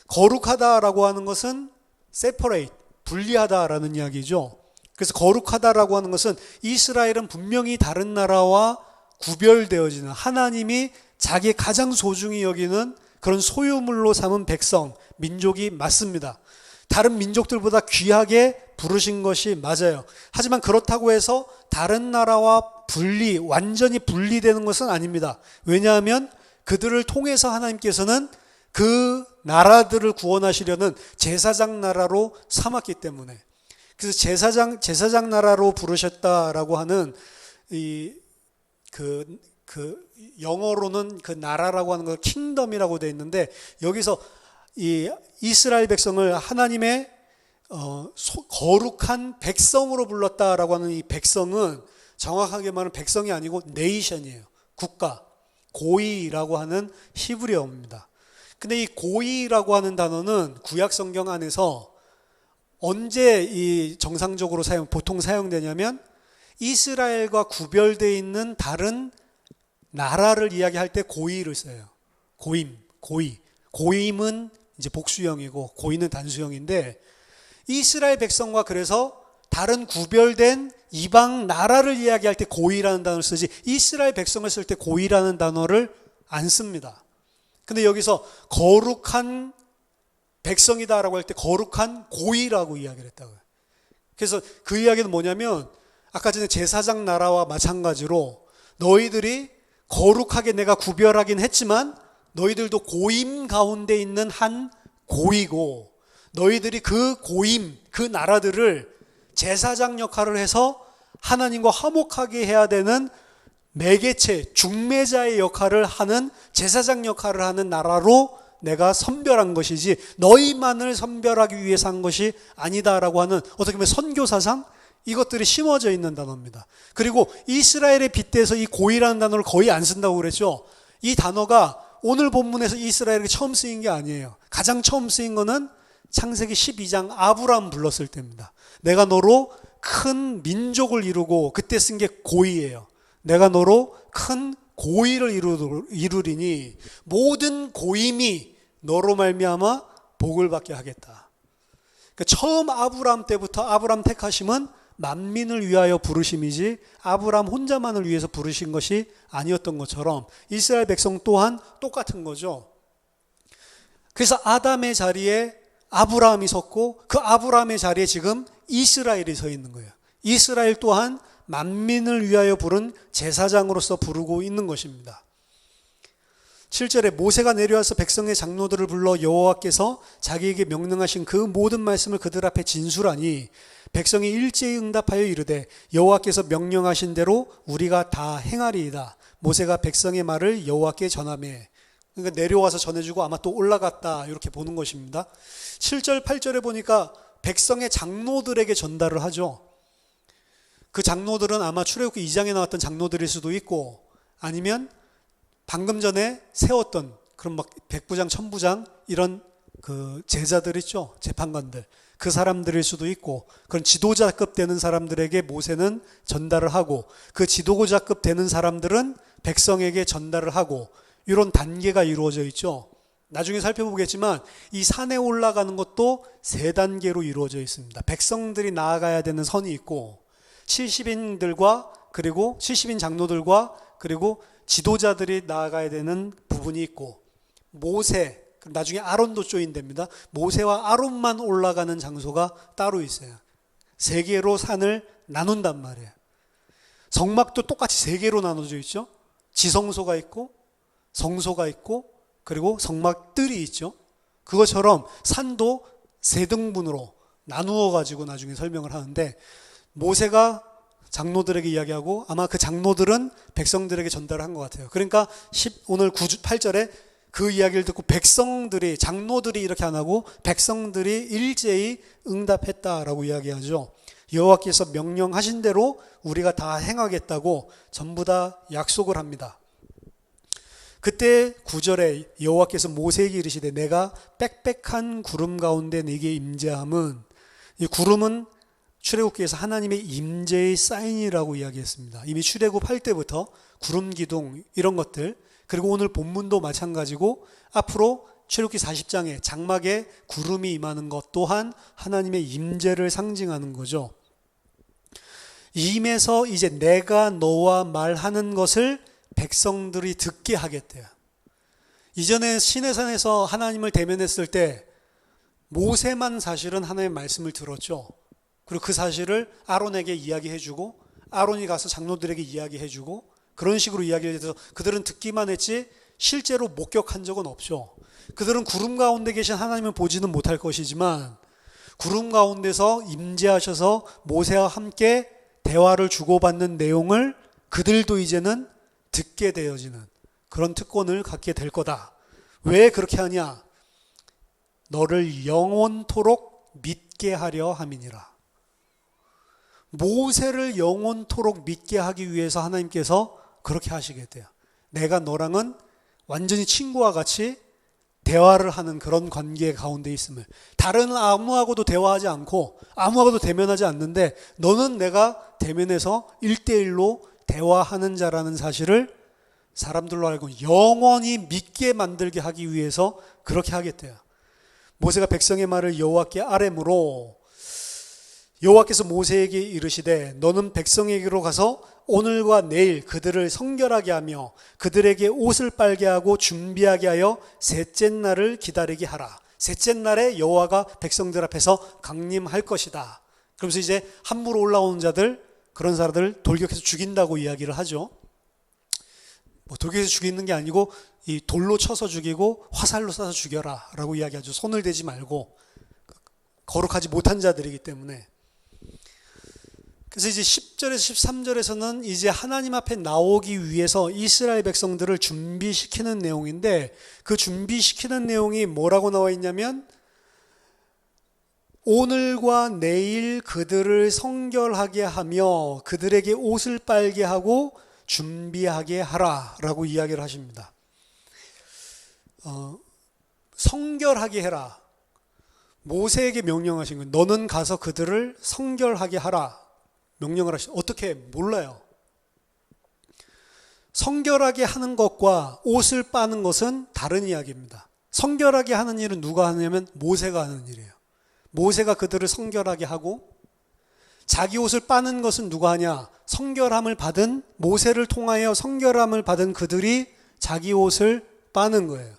거룩하다라고 하는 것은 separate, 분리하다라는 이야기죠. 그래서 거룩하다라고 하는 것은 이스라엘은 분명히 다른 나라와 구별되어지는, 하나님이 자기 가장 소중히 여기는 그런 소유물로 삼은 백성, 민족이 맞습니다. 다른 민족들보다 귀하게 부르신 것이 맞아요. 하지만 그렇다고 해서 다른 나라와 완전히 분리되는 것은 아닙니다. 왜냐하면 그들을 통해서 하나님께서는 그 나라들을 구원하시려는 제사장 나라로 삼았기 때문에. 그래서 제사장 나라로 부르셨다라고 하는 영어로는 그 나라라고 하는 걸 킹덤이라고 되어 있는데, 여기서 이 이스라엘 백성을 하나님의 거룩한 백성으로 불렀다라고 하는 이 백성은 정확하게 말하면 백성이 아니고 네이션이에요. 국가, 고이라고 하는 히브리어입니다. 근데 이 고이라고 하는 단어는 구약 성경 안에서 언제 이 정상적으로 보통 사용되냐면 이스라엘과 구별되어 있는 다른 나라를 이야기할 때 고이를 써요. 고임은 이제 복수형이고 고이는 단수형인데, 이스라엘 백성과 그래서 다른 구별된 이방 나라를 이야기할 때 고이라는 단어를 쓰지, 이스라엘 백성을 쓸 때 고이라는 단어를 안 씁니다. 근데 여기서 거룩한 백성이다라고 할 때 거룩한 고이라고 이야기를 했다고요. 그래서 그 이야기는 뭐냐면, 아까 전에 제사장 나라와 마찬가지로 너희들이 거룩하게 내가 구별하긴 했지만 너희들도 고임 가운데 있는 한 고이고, 너희들이 그 고임, 그 나라들을 제사장 역할을 해서 하나님과 화목하게 해야 되는 매개체, 중매자의 역할을 하는, 제사장 역할을 하는 나라로 내가 선별한 것이지 너희만을 선별하기 위해서 한 것이 아니다라고 하는, 어떻게 보면 선교사상, 이것들이 심어져 있는 단어입니다. 그리고 이스라엘에 빗대서 이 고이라는 단어를 거의 안 쓴다고 그랬죠. 이 단어가 오늘 본문에서 이스라엘에게 처음 쓰인 게 아니에요. 가장 처음 쓰인 거는 창세기 12장 아브람 불렀을 때입니다. 내가 너로 큰 민족을 이루고, 그때 쓴 게 고이예요. 내가 너로 큰 고이를 이루리니 모든 고임이 너로 말미암아 복을 받게 하겠다. 그러니까 처음 아브람 때부터 아브람 택하심은 만민을 위하여 부르심이지 아브람 혼자만을 위해서 부르신 것이 아니었던 것처럼 이스라엘 백성 또한 똑같은 거죠. 그래서 아담의 자리에 아브라함이 섰고 그 아브라함의 자리에 지금 이스라엘이 서 있는 거예요. 이스라엘 또한 만민을 위하여 부른 제사장으로서 부르고 있는 것입니다. 7절에 모세가 내려와서 백성의 장로들을 불러 여호와께서 자기에게 명령하신 그 모든 말씀을 그들 앞에 진술하니 백성이 일제히 응답하여 이르되 여호와께서 명령하신 대로 우리가 다 행하리이다. 모세가 백성의 말을 여호와께 전하매. 그러니까 내려와서 전해주고 아마 또 올라갔다 이렇게 보는 것입니다. 7절 8절에 보니까 백성의 장로들에게 전달을 하죠. 그 장로들은 아마 출애굽기 2장에 나왔던 장로들일 수도 있고 아니면 방금 전에 세웠던 그런 막 백부장 천부장 이런 그 제자들 있죠. 재판관들. 그 사람들일 수도 있고 그런 지도자급 되는 사람들에게 모세는 전달을 하고 그 지도자급 되는 사람들은 백성에게 전달을 하고 이런 단계가 이루어져 있죠. 나중에 살펴보겠지만 이 산에 올라가는 것도 세 단계로 이루어져 있습니다. 백성들이 나아가야 되는 선이 있고 70인들과 그리고 70인 장로들과 그리고 지도자들이 나아가야 되는 부분이 있고 모세, 나중에 아론도 조인됩니다. 모세와 아론만 올라가는 장소가 따로 있어요. 세 개로 산을 나눈단 말이에요. 성막도 똑같이 세 개로 나눠져 있죠. 지성소가 있고 성소가 있고 그리고 성막들이 있죠. 그것처럼 산도 세 등분으로 나누어 가지고 나중에 설명을 하는데 모세가 장로들에게 이야기하고 아마 그 장로들은 백성들에게 전달한 것 같아요. 그러니까 오늘 8절에 그 이야기를 듣고 백성들이 장로들이 이렇게 안 하고 백성들이 일제히 응답했다라고 이야기하죠. 여호와께서 명령하신 대로 우리가 다 행하겠다고 전부 다 약속을 합니다. 그때 9절에 여호와께서 모세에게 이르시되 내가 빽빽한 구름 가운데 네게 임재함은 이 구름은 출애굽기에서 하나님의 임재의 사인이라고 이야기했습니다. 이미 출애굽할 때부터 구름 기둥 이런 것들 그리고 오늘 본문도 마찬가지고 앞으로 출애굽기 40장에 장막에 구름이 임하는 것 또한 하나님의 임재를 상징하는 거죠. 임에서 이제 내가 너와 말하는 것을 백성들이 듣게 하겠대요. 이전에 시내산에서 하나님을 대면했을 때 모세만 사실은 하나님의 말씀을 들었죠. 그리고 그 사실을 아론에게 이야기해주고 아론이 가서 장로들에게 이야기해주고 그런 식으로 이야기를 해서 그들은 듣기만 했지 실제로 목격한 적은 없죠. 그들은 구름 가운데 계신 하나님을 보지는 못할 것이지만 구름 가운데서 임재하셔서 모세와 함께 대화를 주고받는 내용을 그들도 이제는 듣게 되어지는 그런 특권을 갖게 될 거다. 왜 그렇게 하냐? 너를 영원토록 믿게 하려 함이니라. 모세를 영원토록 믿게 하기 위해서 하나님께서 그렇게 하시겠대요. 내가 너랑은 완전히 친구와 같이 대화를 하는 그런 관계 가운데 있음을. 다른 아무하고도 대화하지 않고 아무하고도 대면하지 않는데 너는 내가 대면해서 1대1로 대화하는 자라는 사실을 사람들로 알고 영원히 믿게 만들게 하기 위해서 그렇게 하겠대요. 모세가 백성의 말을 여호와께 아뢰므로 여호와께서 모세에게 이르시되 너는 백성에게로 가서 오늘과 내일 그들을 성결하게 하며 그들에게 옷을 빨게 하고 준비하게 하여 셋째 날을 기다리게 하라. 셋째 날에 여호와가 백성들 앞에서 강림할 것이다. 그러면서 이제 함부로 올라오는 자들 그런 사람들 돌격해서 죽인다고 이야기를 하죠. 뭐 돌격해서 죽이는 게 아니고 이 돌로 쳐서 죽이고 화살로 쏴서 죽여라 라고 이야기하죠. 손을 대지 말고 거룩하지 못한 자들이기 때문에. 그래서 이제 10절에서 13절에서는 이제 하나님 앞에 나오기 위해서 이스라엘 백성들을 준비시키는 내용인데 그 준비시키는 내용이 뭐라고 나와 있냐면 오늘과 내일 그들을 성결하게 하며 그들에게 옷을 빨게 하고 준비하게 하라 라고 이야기를 하십니다. 성결하게 해라. 모세에게 명령하신 거예요. 너는 가서 그들을 성결하게 하라. 명령을 하시. 어떻게 몰라요. 성결하게 하는 것과 옷을 빠는 것은 다른 이야기입니다. 성결하게 하는 일은 누가 하냐면 모세가 하는 일이에요. 모세가 그들을 성결하게 하고 자기 옷을 빠는 것은 누가 하냐? 성결함을 받은 모세를 통하여 성결함을 받은 그들이 자기 옷을 빠는 거예요.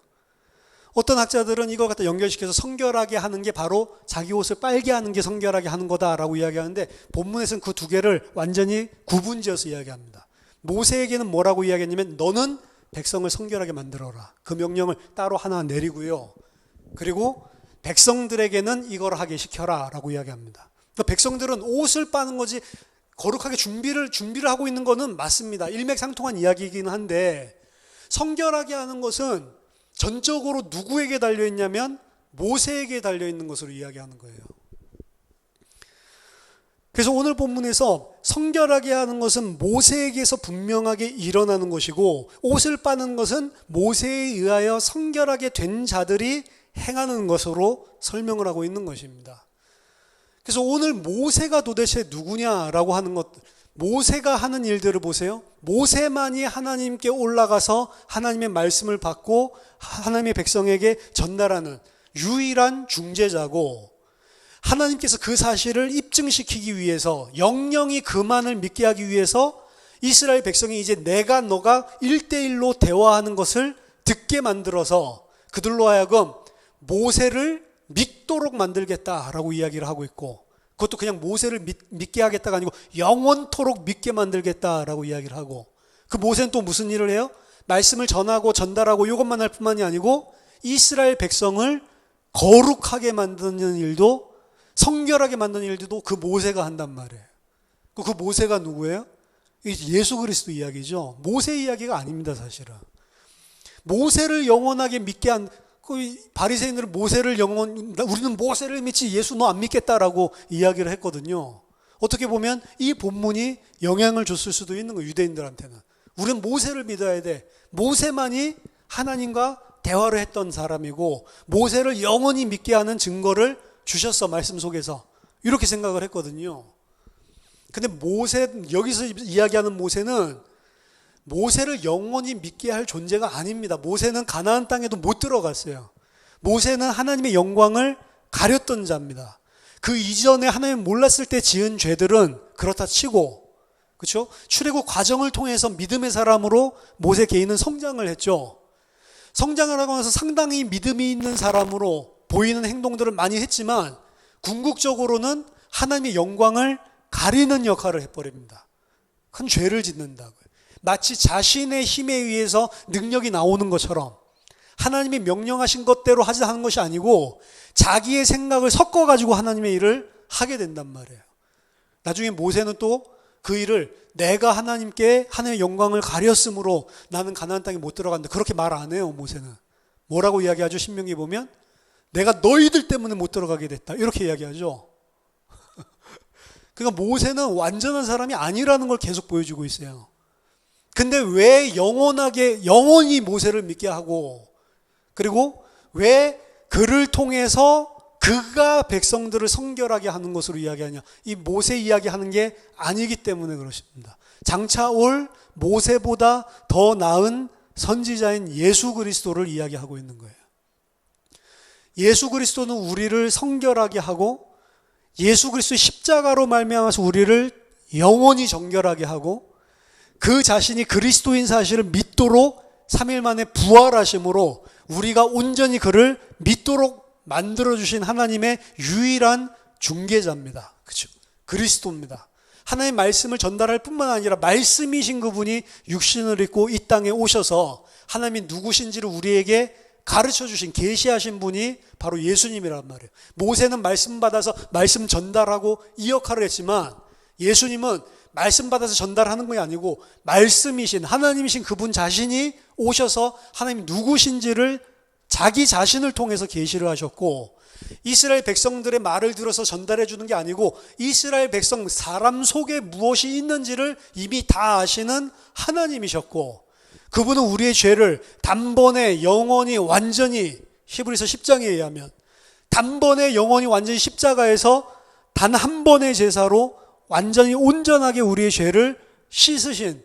어떤 학자들은 이걸 갖다 연결시켜서 성결하게 하는 게 바로 자기 옷을 빨게 하는 게 성결하게 하는 거다라고 이야기하는데 본문에서는 그 두 개를 완전히 구분지어서 이야기합니다. 모세에게는 뭐라고 이야기했냐면 너는 백성을 성결하게 만들어라. 그 명령을 따로 하나 내리고요. 그리고 백성들에게는 이걸 하게 시켜라 라고 이야기합니다. 그러니까 백성들은 옷을 빠는 거지 거룩하게 준비를 하고 있는 거는 맞습니다. 일맥상통한 이야기이긴 한데 성결하게 하는 것은 전적으로 누구에게 달려있냐면 모세에게 달려있는 것으로 이야기하는 거예요. 그래서 오늘 본문에서 성결하게 하는 것은 모세에게서 분명하게 일어나는 것이고 옷을 빠는 것은 모세에 의하여 성결하게 된 자들이 행하는 것으로 설명을 하고 있는 것입니다. 그래서 오늘 모세가 도대체 누구냐라고 하는 것, 모세가 하는 일들을 보세요. 모세만이 하나님께 올라가서 하나님의 말씀을 받고 하나님의 백성에게 전달하는 유일한 중재자고, 하나님께서 그 사실을 입증시키기 위해서 영영이 그만을 믿게 하기 위해서 이스라엘 백성이 이제 내가 너가 1대1로 대화하는 것을 듣게 만들어서 그들로 하여금 모세를 믿도록 만들겠다라고 이야기를 하고 있고, 그것도 그냥 모세를 믿게 하겠다가 아니고 영원토록 믿게 만들겠다라고 이야기를 하고, 그 모세는 또 무슨 일을 해요? 말씀을 전하고 전달하고 이것만 할 뿐만이 아니고 이스라엘 백성을 거룩하게 만드는 일도, 성결하게 만드는 일도 그 모세가 한단 말이에요. 그 모세가 누구예요? 예수 그리스도 이야기죠. 모세 이야기가 아닙니다, 사실은. 모세를 영원하게 믿게 한 바리새인들은 우리는 모세를 믿지 예수 너 안 믿겠다라고 이야기를 했거든요. 어떻게 보면 이 본문이 영향을 줬을 수도 있는 거예요, 유대인들한테는. 우리는 모세를 믿어야 돼. 모세만이 하나님과 대화를 했던 사람이고 모세를 영원히 믿게 하는 증거를 주셨어, 말씀 속에서. 이렇게 생각을 했거든요. 근데 여기서 이야기하는 모세는 모세를 영원히 믿게 할 존재가 아닙니다. 모세는 가나안 땅에도 못 들어갔어요. 모세는 하나님의 영광을 가렸던 자입니다. 그 이전에 하나님을 몰랐을 때 지은 죄들은 그렇다 치고, 그렇죠? 출애굽 과정을 통해서 믿음의 사람으로 모세 개인은 성장을 했죠. 성장을 하고 나서 상당히 믿음이 있는 사람으로 보이는 행동들을 많이 했지만 궁극적으로는 하나님의 영광을 가리는 역할을 해버립니다. 큰 죄를 짓는다고요. 마치 자신의 힘에 의해서 능력이 나오는 것처럼 하나님이 명령하신 것대로 하는 것이 아니고 자기의 생각을 섞어가지고 하나님의 일을 하게 된단 말이에요. 나중에 모세는 또 그 일을 내가 하나님께 하나님의 영광을 가렸으므로 나는 가나안 땅에 못 들어간다, 그렇게 말 안 해요. 모세는 뭐라고 이야기하죠? 신명기 보면 내가 너희들 때문에 못 들어가게 됐다, 이렇게 이야기하죠. 그러니까 모세는 완전한 사람이 아니라는 걸 계속 보여주고 있어요. 근데 왜 영원히 모세를 믿게 하고, 그리고 왜 그를 통해서 그가 백성들을 성결하게 하는 것으로 이야기하냐? 이 모세 이야기하는 게 아니기 때문에 그렇습니다. 장차 올 모세보다 더 나은 선지자인 예수 그리스도를 이야기하고 있는 거예요. 예수 그리스도는 우리를 성결하게 하고 예수 그리스도의 십자가로 말미암아서 우리를 영원히 정결하게 하고 그 자신이 그리스도인 사실을 믿도록 3일 만에 부활하심으로 우리가 온전히 그를 믿도록 만들어주신 하나님의 유일한 중개자입니다. 그렇죠? 그리스도입니다. 하나님의 말씀을 전달할 뿐만 아니라 말씀이신 그분이 육신을 입고 이 땅에 오셔서 하나님이 누구신지를 우리에게 가르쳐주신, 계시하신 분이 바로 예수님이란 말이에요. 모세는 말씀 받아서 말씀 전달하고 이 역할을 했지만 예수님은 말씀 받아서 전달하는 것이 아니고 말씀이신 하나님이신 그분 자신이 오셔서 하나님 누구신지를 자기 자신을 통해서 계시를 하셨고, 이스라엘 백성들의 말을 들어서 전달해 주는 게 아니고 이스라엘 백성 사람 속에 무엇이 있는지를 이미 다 아시는 하나님이셨고, 그분은 우리의 죄를 단번에 영원히 완전히, 히브리서 10장에 의하면 단번에 영원히 완전히 십자가에서 단 한 번의 제사로 완전히 온전하게 우리의 죄를 씻으신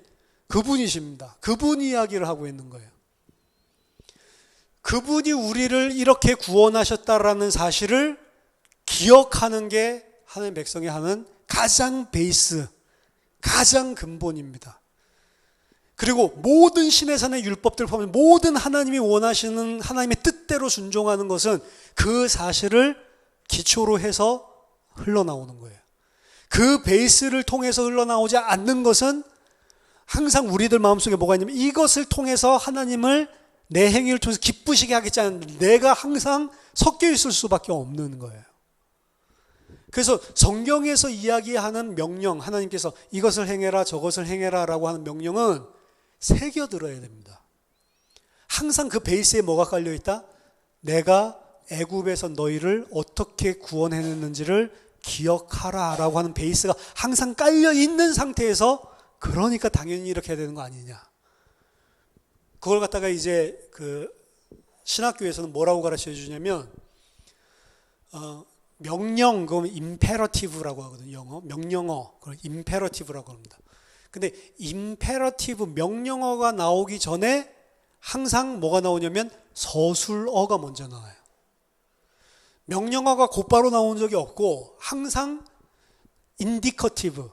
그분이십니다. 그분 이야기를 하고 있는 거예요. 그분이 우리를 이렇게 구원하셨다라는 사실을 기억하는 게 하나님 백성이 하는 가장 베이스, 가장 근본입니다. 그리고 모든 신의 산의 율법들 보면 모든 하나님이 원하시는 하나님의 뜻대로 순종하는 것은 그 사실을 기초로 해서 흘러나오는 거예요. 그 베이스를 통해서 흘러나오지 않는 것은 항상 우리들 마음속에 뭐가 있냐면 이것을 통해서 하나님을 내 행위를 통해서 기쁘시게 하겠지 않은 내가 항상 섞여 있을 수밖에 없는 거예요. 그래서 성경에서 이야기하는 명령, 하나님께서 이것을 행해라 저것을 행해라 라고 하는 명령은 새겨들어야 됩니다. 항상 그 베이스에 뭐가 깔려있다? 내가 애굽에서 너희를 어떻게 구원해냈는지를 기억하라 라고 하는 베이스가 항상 깔려있는 상태에서 그러니까 당연히 이렇게 해야 되는 거 아니냐. 그걸 갖다가 이제 그 신학교에서는 뭐라고 가르쳐 주냐면 명령, 그럼 임페러티브라고 하거든요. 영어, 명령어, 그걸 임페러티브라고 합니다. 근데 임페러티브 명령어가 나오기 전에 항상 뭐가 나오냐면 서술어가 먼저 나와요. 명령어가 곧바로 나온 적이 없고 항상 인디커티브,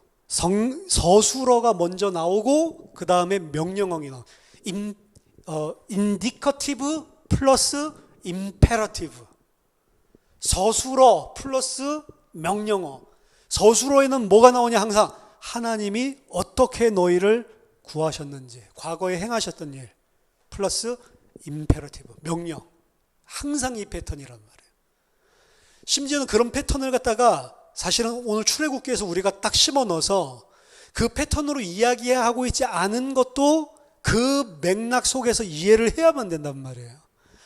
서술어가 먼저 나오고 그 다음에 명령어가 나와요. 인디커티브 플러스 임페러티브. 서술어 플러스 명령어. 서술어에는 뭐가 나오냐 항상 하나님이 어떻게 너희를 구하셨는지 과거에 행하셨던 일 플러스 임페러티브 명령. 항상 이 패턴이란 말이에요. 심지어는 그런 패턴을 갖다가 사실은 오늘 출애굽기에서 우리가 딱 심어 넣어서 그 패턴으로 이야기하고 있지 않은 것도 그 맥락 속에서 이해를 해야만 된단 말이에요.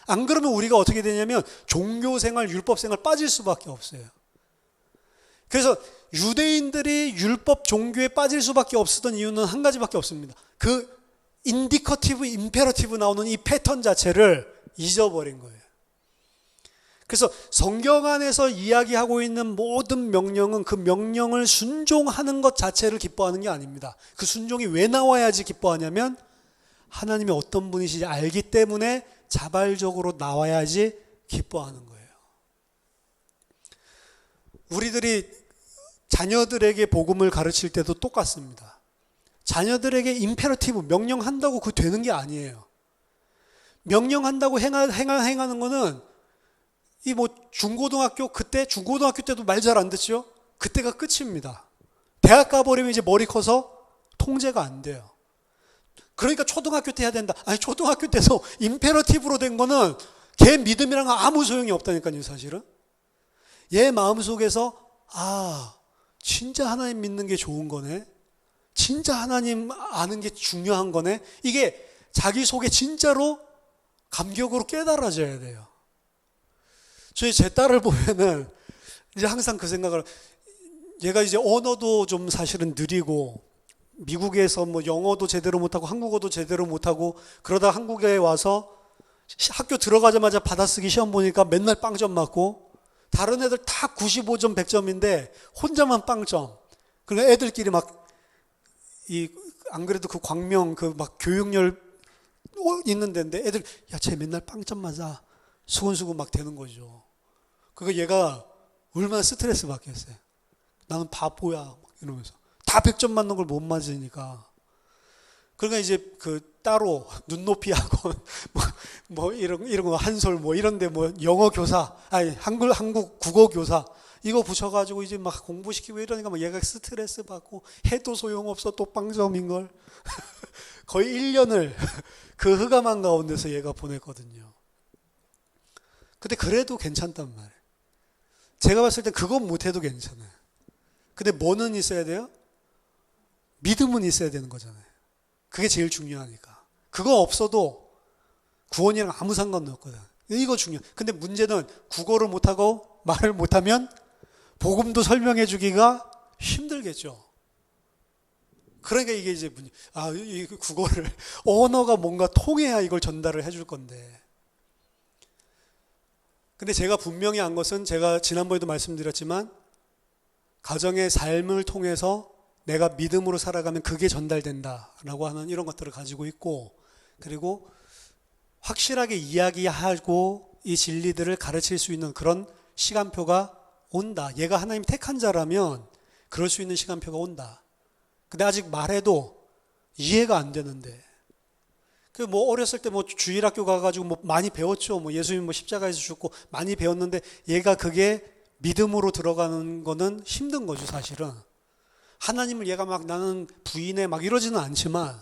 안 그러면 우리가 어떻게 되냐면 종교생활, 율법생활 빠질 수밖에 없어요. 그래서 유대인들이 율법 종교에 빠질 수밖에 없었던 이유는 한 가지밖에 없습니다. 그 인디커티브, 임페러티브 나오는 이 패턴 자체를 잊어버린 거예요. 그래서 성경 안에서 이야기하고 있는 모든 명령은 그 명령을 순종하는 것 자체를 기뻐하는 게 아닙니다. 그 순종이 왜 나와야지 기뻐하냐면 하나님이 어떤 분이신지 알기 때문에 자발적으로 나와야지 기뻐하는 거예요. 우리들이 자녀들에게 복음을 가르칠 때도 똑같습니다. 자녀들에게 임페러티브, 명령한다고 그거 되는 게 아니에요. 명령한다고 행하는 거는 이 뭐 중고등학교 때도 말 잘 안 듣죠? 그때가 끝입니다. 대학 가버리면 이제 머리 커서 통제가 안 돼요. 그러니까 초등학교 때 해야 된다. 아니 초등학교 때서 임페러티브로 된 거는 걔 믿음이랑 아무 소용이 없다니까요. 사실은 얘 마음속에서 진짜 하나님 믿는 게 좋은 거네, 진짜 하나님 아는 게 중요한 거네, 이게 자기 속에 진짜로 감격으로 깨달아져야 돼요. 제 딸을 보면은 이제 항상 그 생각을, 얘가 이제 언어도 좀 사실은 느리고 미국에서 뭐 영어도 제대로 못하고 한국어도 제대로 못하고 그러다 한국에 와서 학교 들어가자마자 받아쓰기 시험 보니까 맨날 빵점 맞고 다른 애들 다 95점 100점인데 혼자만 빵점. 그러니까 애들끼리 막 안 그래도 그 광명 그 막 교육열 있는 데인데 애들 쟤 맨날 빵점 맞아 수근수근 막 되는 거죠. 그거 얘가 얼마나 스트레스 받겠어요. 나는 바보야 막 이러면서 다 100점 맞는 걸 못 맞으니까. 그러니까 이제 그 따로 눈높이 학원 뭐 이런 거 한솔 뭐 이런데 뭐 영어 교사 한국 국어 교사 이거 붙여가지고 이제 막 공부시키고 이러니까 막 얘가 스트레스 받고 해도 소용없어 또 빵점인 걸 거의 1년을 그 흑암한 가운데서 얘가 보냈거든요. 근데 그래도 괜찮단 말이에요. 제가 봤을 때 그건 못해도 괜찮아요. 근데 뭐는 있어야 돼요? 믿음은 있어야 되는 거잖아요. 그게 제일 중요하니까. 그거 없어도 구원이랑 아무 상관없거든. 이거 중요해. 근데 문제는 국어를 못하고 말을 못하면 복음도 설명해 주기가 힘들겠죠. 그러니까 이게 이제 이 국어를 언어가 뭔가 통해야 이걸 전달을 해줄 건데. 근데 제가 분명히 안 것은 제가 지난번에도 말씀드렸지만 가정의 삶을 통해서 내가 믿음으로 살아가면 그게 전달된다라고 하는 이런 것들을 가지고 있고, 그리고 확실하게 이야기하고 이 진리들을 가르칠 수 있는 그런 시간표가 온다. 얘가 하나님 택한 자라면 그럴 수 있는 시간표가 온다. 근데 아직 말해도 이해가 안 되는데, 그 뭐 어렸을 때 뭐 주일학교 가가지고 뭐 많이 배웠죠. 뭐 예수님 뭐 십자가에서 죽고 많이 배웠는데 얘가 그게 믿음으로 들어가는 거는 힘든 거죠, 사실은. 하나님을 얘가 막 나는 부인해 막 이러지는 않지만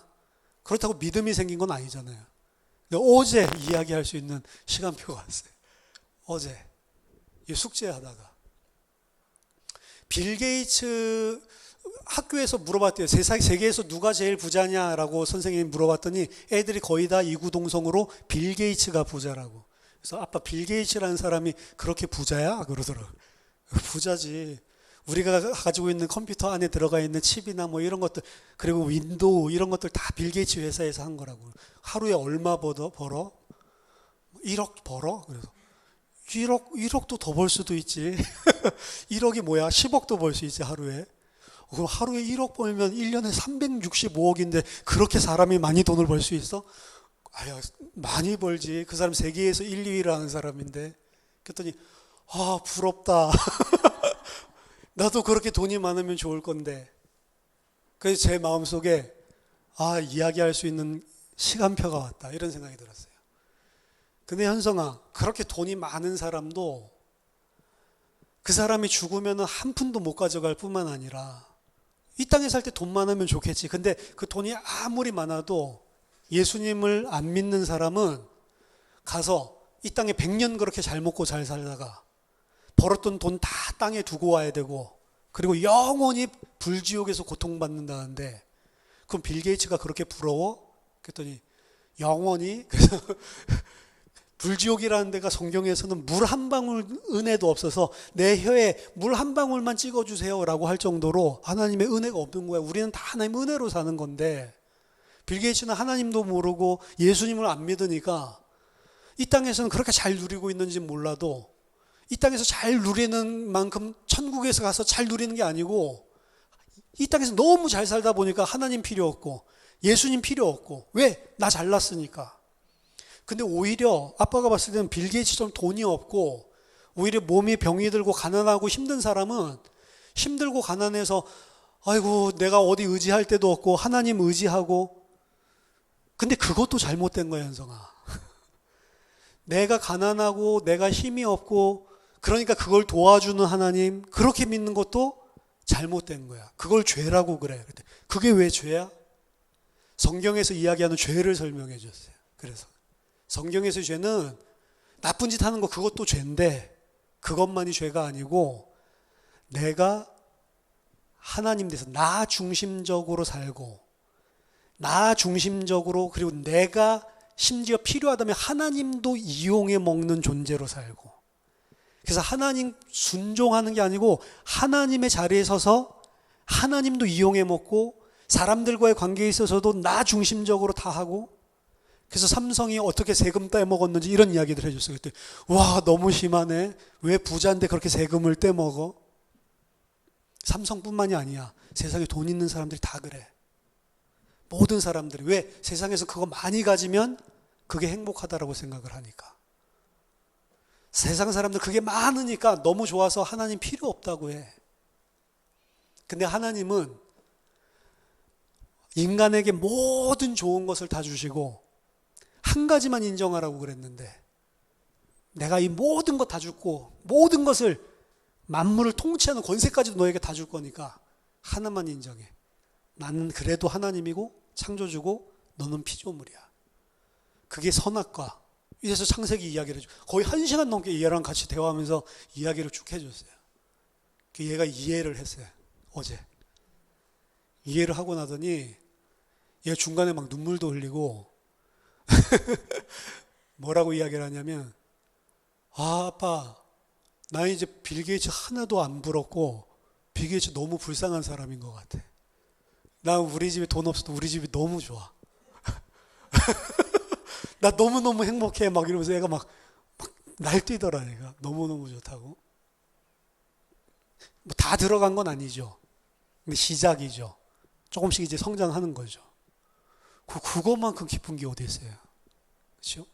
그렇다고 믿음이 생긴 건 아니잖아요. 근데 어제 이야기할 수 있는 시간표가 왔어요. 어제 숙제하다가 빌 게이츠 학교에서 물어봤대요. 세계에서 누가 제일 부자냐라고 선생님이 물어봤더니 애들이 거의 다 이구동성으로 빌 게이츠가 부자라고. 그래서 아빠 빌 게이츠라는 사람이 그렇게 부자야? 그러더라고요. 부자지. 우리가 가지고 있는 컴퓨터 안에 들어가 있는 칩이나 뭐 이런 것들, 그리고 윈도우 이런 것들 다 빌 게이츠 회사에서 한 거라고. 하루에 얼마 벌어? 1억 벌어? 그래서 1억도 더 벌 수도 있지. 1억이 뭐야? 10억도 벌 수 있지 하루에. 그럼 하루에 1억 벌면 1년에 365억인데 그렇게 사람이 많이 돈을 벌 수 있어? 아야, 많이 벌지. 그 사람 세계에서 1, 2위를 하는 사람인데. 그랬더니 부럽다. 나도 그렇게 돈이 많으면 좋을 건데. 그래서 제 마음속에 이야기할 수 있는 시간표가 왔다 이런 생각이 들었어요. 근데 현성아, 그렇게 돈이 많은 사람도 그 사람이 죽으면 한 푼도 못 가져갈 뿐만 아니라 이 땅에 살 때 돈 많으면 좋겠지. 근데 그 돈이 아무리 많아도 예수님을 안 믿는 사람은 가서 이 땅에 100년 그렇게 잘 먹고 잘 살다가 벌었던 돈 다 땅에 두고 와야 되고 그리고 영원히 불지옥에서 고통받는다는데 그럼 빌 게이츠가 그렇게 부러워? 그랬더니 영원히 그래서 불지옥이라는 데가 성경에서는 물 한 방울 은혜도 없어서 내 혀에 물 한 방울만 찍어주세요라고 할 정도로 하나님의 은혜가 없는 거야. 우리는 다 하나님 은혜로 사는 건데 빌 게이츠는 하나님도 모르고 예수님을 안 믿으니까 이 땅에서는 그렇게 잘 누리고 있는지 몰라도 이 땅에서 잘 누리는 만큼 천국에서 가서 잘 누리는 게 아니고 이 땅에서 너무 잘 살다 보니까 하나님 필요 없고 예수님 필요 없고 왜? 나 잘났으니까. 근데 오히려 아빠가 봤을 때는 빌 게이츠처럼 돈이 없고 오히려 몸이 병이 들고 가난하고 힘든 사람은 힘들고 가난해서 아이고 내가 어디 의지할 데도 없고 하나님 의지하고 근데 그것도 잘못된 거야 현성아. 내가 가난하고 내가 힘이 없고 그러니까 그걸 도와주는 하나님 그렇게 믿는 것도 잘못된 거야. 그걸 죄라고 그래. 그게 왜 죄야? 성경에서 이야기하는 죄를 설명해 줬어요. 그래서 성경에서 죄는 나쁜 짓 하는 거 그것도 죄인데 그것만이 죄가 아니고 내가 하나님 대해서 나 중심적으로 살고 나 중심적으로 그리고 내가 심지어 필요하다면 하나님도 이용해 먹는 존재로 살고 그래서 하나님 순종하는 게 아니고 하나님의 자리에 서서 하나님도 이용해 먹고 사람들과의 관계에 있어서도 나 중심적으로 다 하고 그래서 삼성이 어떻게 세금 떼먹었는지 이런 이야기들 해줬어요. 그때 와 너무 심하네. 왜 부자인데 그렇게 세금을 떼먹어? 삼성뿐만이 아니야. 세상에 돈 있는 사람들이 다 그래. 모든 사람들이 왜? 세상에서 그거 많이 가지면 그게 행복하다라고 생각을 하니까. 세상 사람들 그게 많으니까 너무 좋아서 하나님 필요 없다고 해. 근데 하나님은 인간에게 모든 좋은 것을 다 주시고 한 가지만 인정하라고 그랬는데 내가 이 모든 것 다 주고 모든 것을 만물을 통치하는 권세까지도 너에게 다 줄 거니까 하나만 인정해. 나는 그래도 하나님이고 창조주고 너는 피조물이야. 그게 선악과. 이래서 창세기 이야기를 해줘. 거의 1시간 넘게 얘랑 같이 대화하면서 이야기를 쭉 해줬어요. 얘가 이해를 했어요. 어제. 이해를 하고 나더니 얘가 중간에 막 눈물도 흘리고 뭐라고 이야기를 하냐면 아빠 나 이제 빌 게이츠 하나도 안 부럽고 빌 게이츠 너무 불쌍한 사람인 것 같아. 나 우리 집에 돈 없어도 우리 집이 너무 좋아. 나 너무너무 행복해 막 이러면서 얘가 막 날뛰더라. 얘가 너무너무 좋다고. 뭐 다 들어간 건 아니죠. 근데 시작이죠. 조금씩 이제 성장하는 거죠. 그것만큼 기쁜 게 어디 있어요. 그렇죠?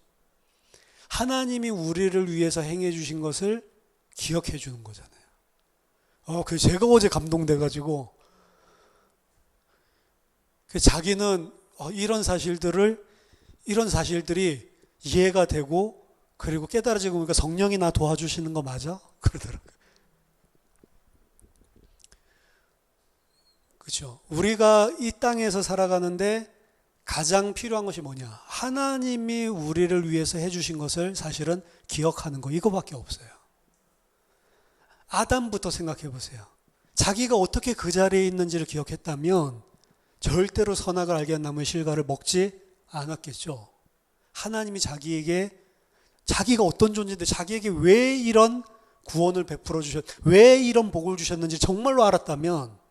하나님이 우리를 위해서 행해 주신 것을 기억해 주는 거잖아요. 그래서 제가 어제 감동돼가지고 자기는 이런 사실들이 이해가 되고 그리고 깨달아지고 보니까 성령이 나 도와주시는 거 맞아? 그러더라고요. 그렇죠. 우리가 이 땅에서 살아가는데 가장 필요한 것이 뭐냐? 하나님이 우리를 위해서 해주신 것을 사실은 기억하는 거, 이거밖에 없어요. 아담부터 생각해 보세요. 자기가 어떻게 그 자리에 있는지를 기억했다면 절대로 선악을 알게 한 나무의 실과를 먹지 않았겠죠. 하나님이 자기에게, 자기가 어떤 존재인데 자기에게 왜 이런 구원을 베풀어 왜 이런 복을 주셨는지 정말로 알았다면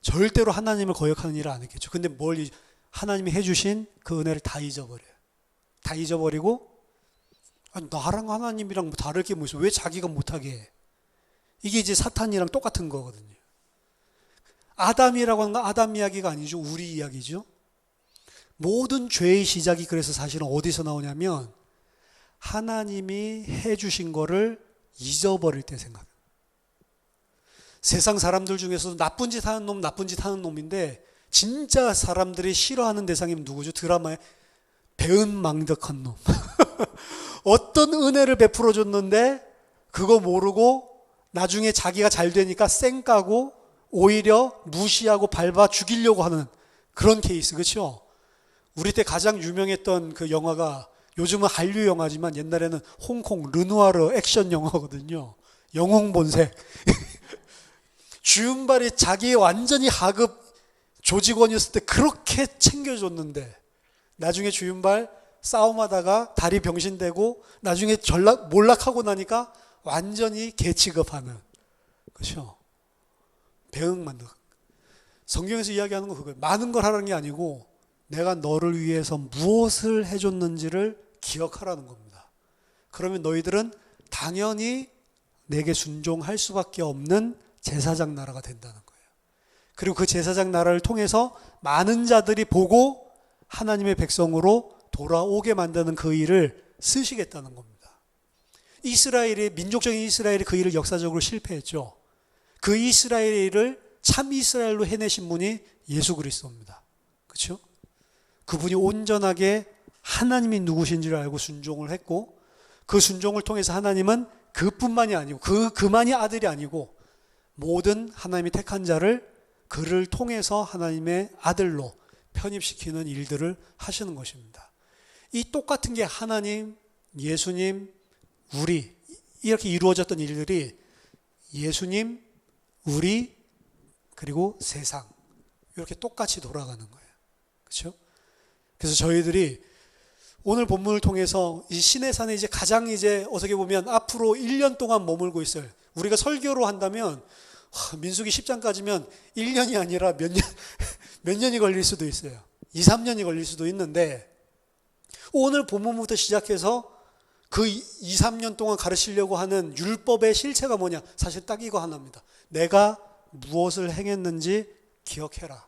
절대로 하나님을 거역하는 일을 안 했겠죠. 근데 하나님이 해주신 그 은혜를 다 잊어버려요. 다 잊어버리고, 나랑 하나님이랑 뭐 다를 게 뭐 있어? 왜 자기가 못하게 해? 이게 이제 사탄이랑 똑같은 거거든요. 아담이라고 하는 건 아담 이야기가 아니죠. 우리 이야기죠. 모든 죄의 시작이 그래서 사실은 어디서 나오냐면 하나님이 해주신 거를 잊어버릴 때 생각해요. 세상 사람들 중에서도 나쁜 짓 하는 놈인데 진짜 사람들이 싫어하는 대상이면 누구죠? 드라마에 배은망덕한 놈. 어떤 은혜를 베풀어 줬는데 그거 모르고 나중에 자기가 잘 되니까 쌩까고 오히려 무시하고 밟아 죽이려고 하는 그런 케이스, 그렇죠? 우리 때 가장 유명했던 그 영화가, 요즘은 한류 영화지만 옛날에는 홍콩 르누아르 액션 영화거든요. 영웅본색. 주윤발이 자기 완전히 하급 조직원이었을 때 그렇게 챙겨줬는데 나중에 주윤발 싸움하다가 다리 병신되고 나중에 몰락하고 나니까 완전히 개취급하는, 그렇죠? 배응만덕. 성경에서 이야기하는 건 그거예요. 많은 걸 하라는 게 아니고 내가 너를 위해서 무엇을 해줬는지를 기억하라는 겁니다. 그러면 너희들은 당연히 내게 순종할 수밖에 없는 제사장 나라가 된다는 거예요. 그리고 그 제사장 나라를 통해서 많은 자들이 보고 하나님의 백성으로 돌아오게 만드는 그 일을 쓰시겠다는 겁니다. 민족적인 이스라엘이 그 일을 역사적으로 실패했죠. 그 이스라엘의 일을 참 이스라엘로 해내신 분이 예수 그리스도입니다. 그렇죠? 그분이 온전하게 하나님이 누구신지를 알고 순종을 했고, 그 순종을 통해서 하나님은 그뿐만이 아니고 그만이 아들이 아니고 모든 하나님이 택한 자를 그를 통해서 하나님의 아들로 편입시키는 일들을 하시는 것입니다. 이 똑같은 게 하나님, 예수님, 우리, 이렇게 이루어졌던 일들이 예수님, 우리, 그리고 세상, 이렇게 똑같이 돌아가는 거예요. 그렇죠? 그래서 저희들이 오늘 본문을 통해서 이 시내산에 이제 가장 어떻게 보면 앞으로 1년 동안 머물고 있어요. 우리가 설교로 한다면 민수기 10장까지면 1년이 아니라 몇 년이 걸릴 수도 있어요. 2, 3년이 걸릴 수도 있는데 오늘 본문부터 시작해서 그 2, 3년 동안 가르치려고 하는 율법의 실체가 뭐냐? 사실 딱 이거 하나입니다. 내가 무엇을 행했는지 기억해라.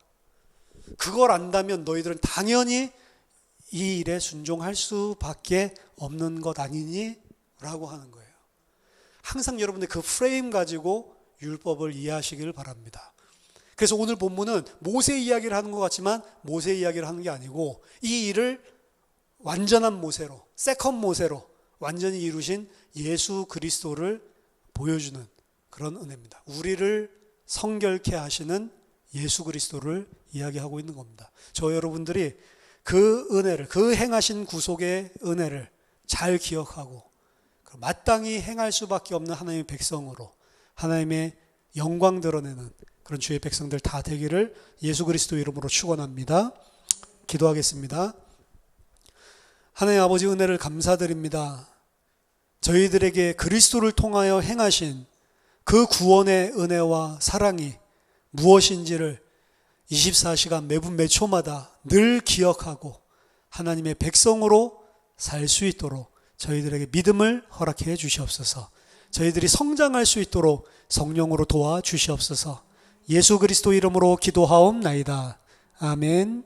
그걸 안다면 너희들은 당연히 이 일에 순종할 수밖에 없는 것 아니니? 라고 하는 거예요. 항상 여러분들 그 프레임 가지고 율법을 이해하시길 바랍니다. 그래서 오늘 본문은 모세 이야기를 하는 것 같지만 모세 이야기를 하는 게 아니고 이 일을 완전한 모세로, 세컨 모세로 완전히 이루신 예수 그리스도를 보여주는 그런 은혜입니다. 우리를 성결케 하시는 예수 그리스도를 이야기하고 있는 겁니다. 저 여러분들이 그 은혜를, 그 행하신 구속의 은혜를 잘 기억하고 마땅히 행할 수밖에 없는 하나님의 백성으로 하나님의 영광 드러내는 그런 주의 백성들 다 되기를 예수 그리스도 이름으로 축원합니다. 기도하겠습니다. 하나님 아버지, 은혜를 감사드립니다. 저희들에게 그리스도를 통하여 행하신 그 구원의 은혜와 사랑이 무엇인지를 24시간 매분 매 초마다 늘 기억하고 하나님의 백성으로 살 수 있도록 저희들에게 믿음을 허락해 주시옵소서. 저희들이 성장할 수 있도록 성령으로 도와 주시옵소서. 예수 그리스도 이름으로 기도하옵나이다. 아멘.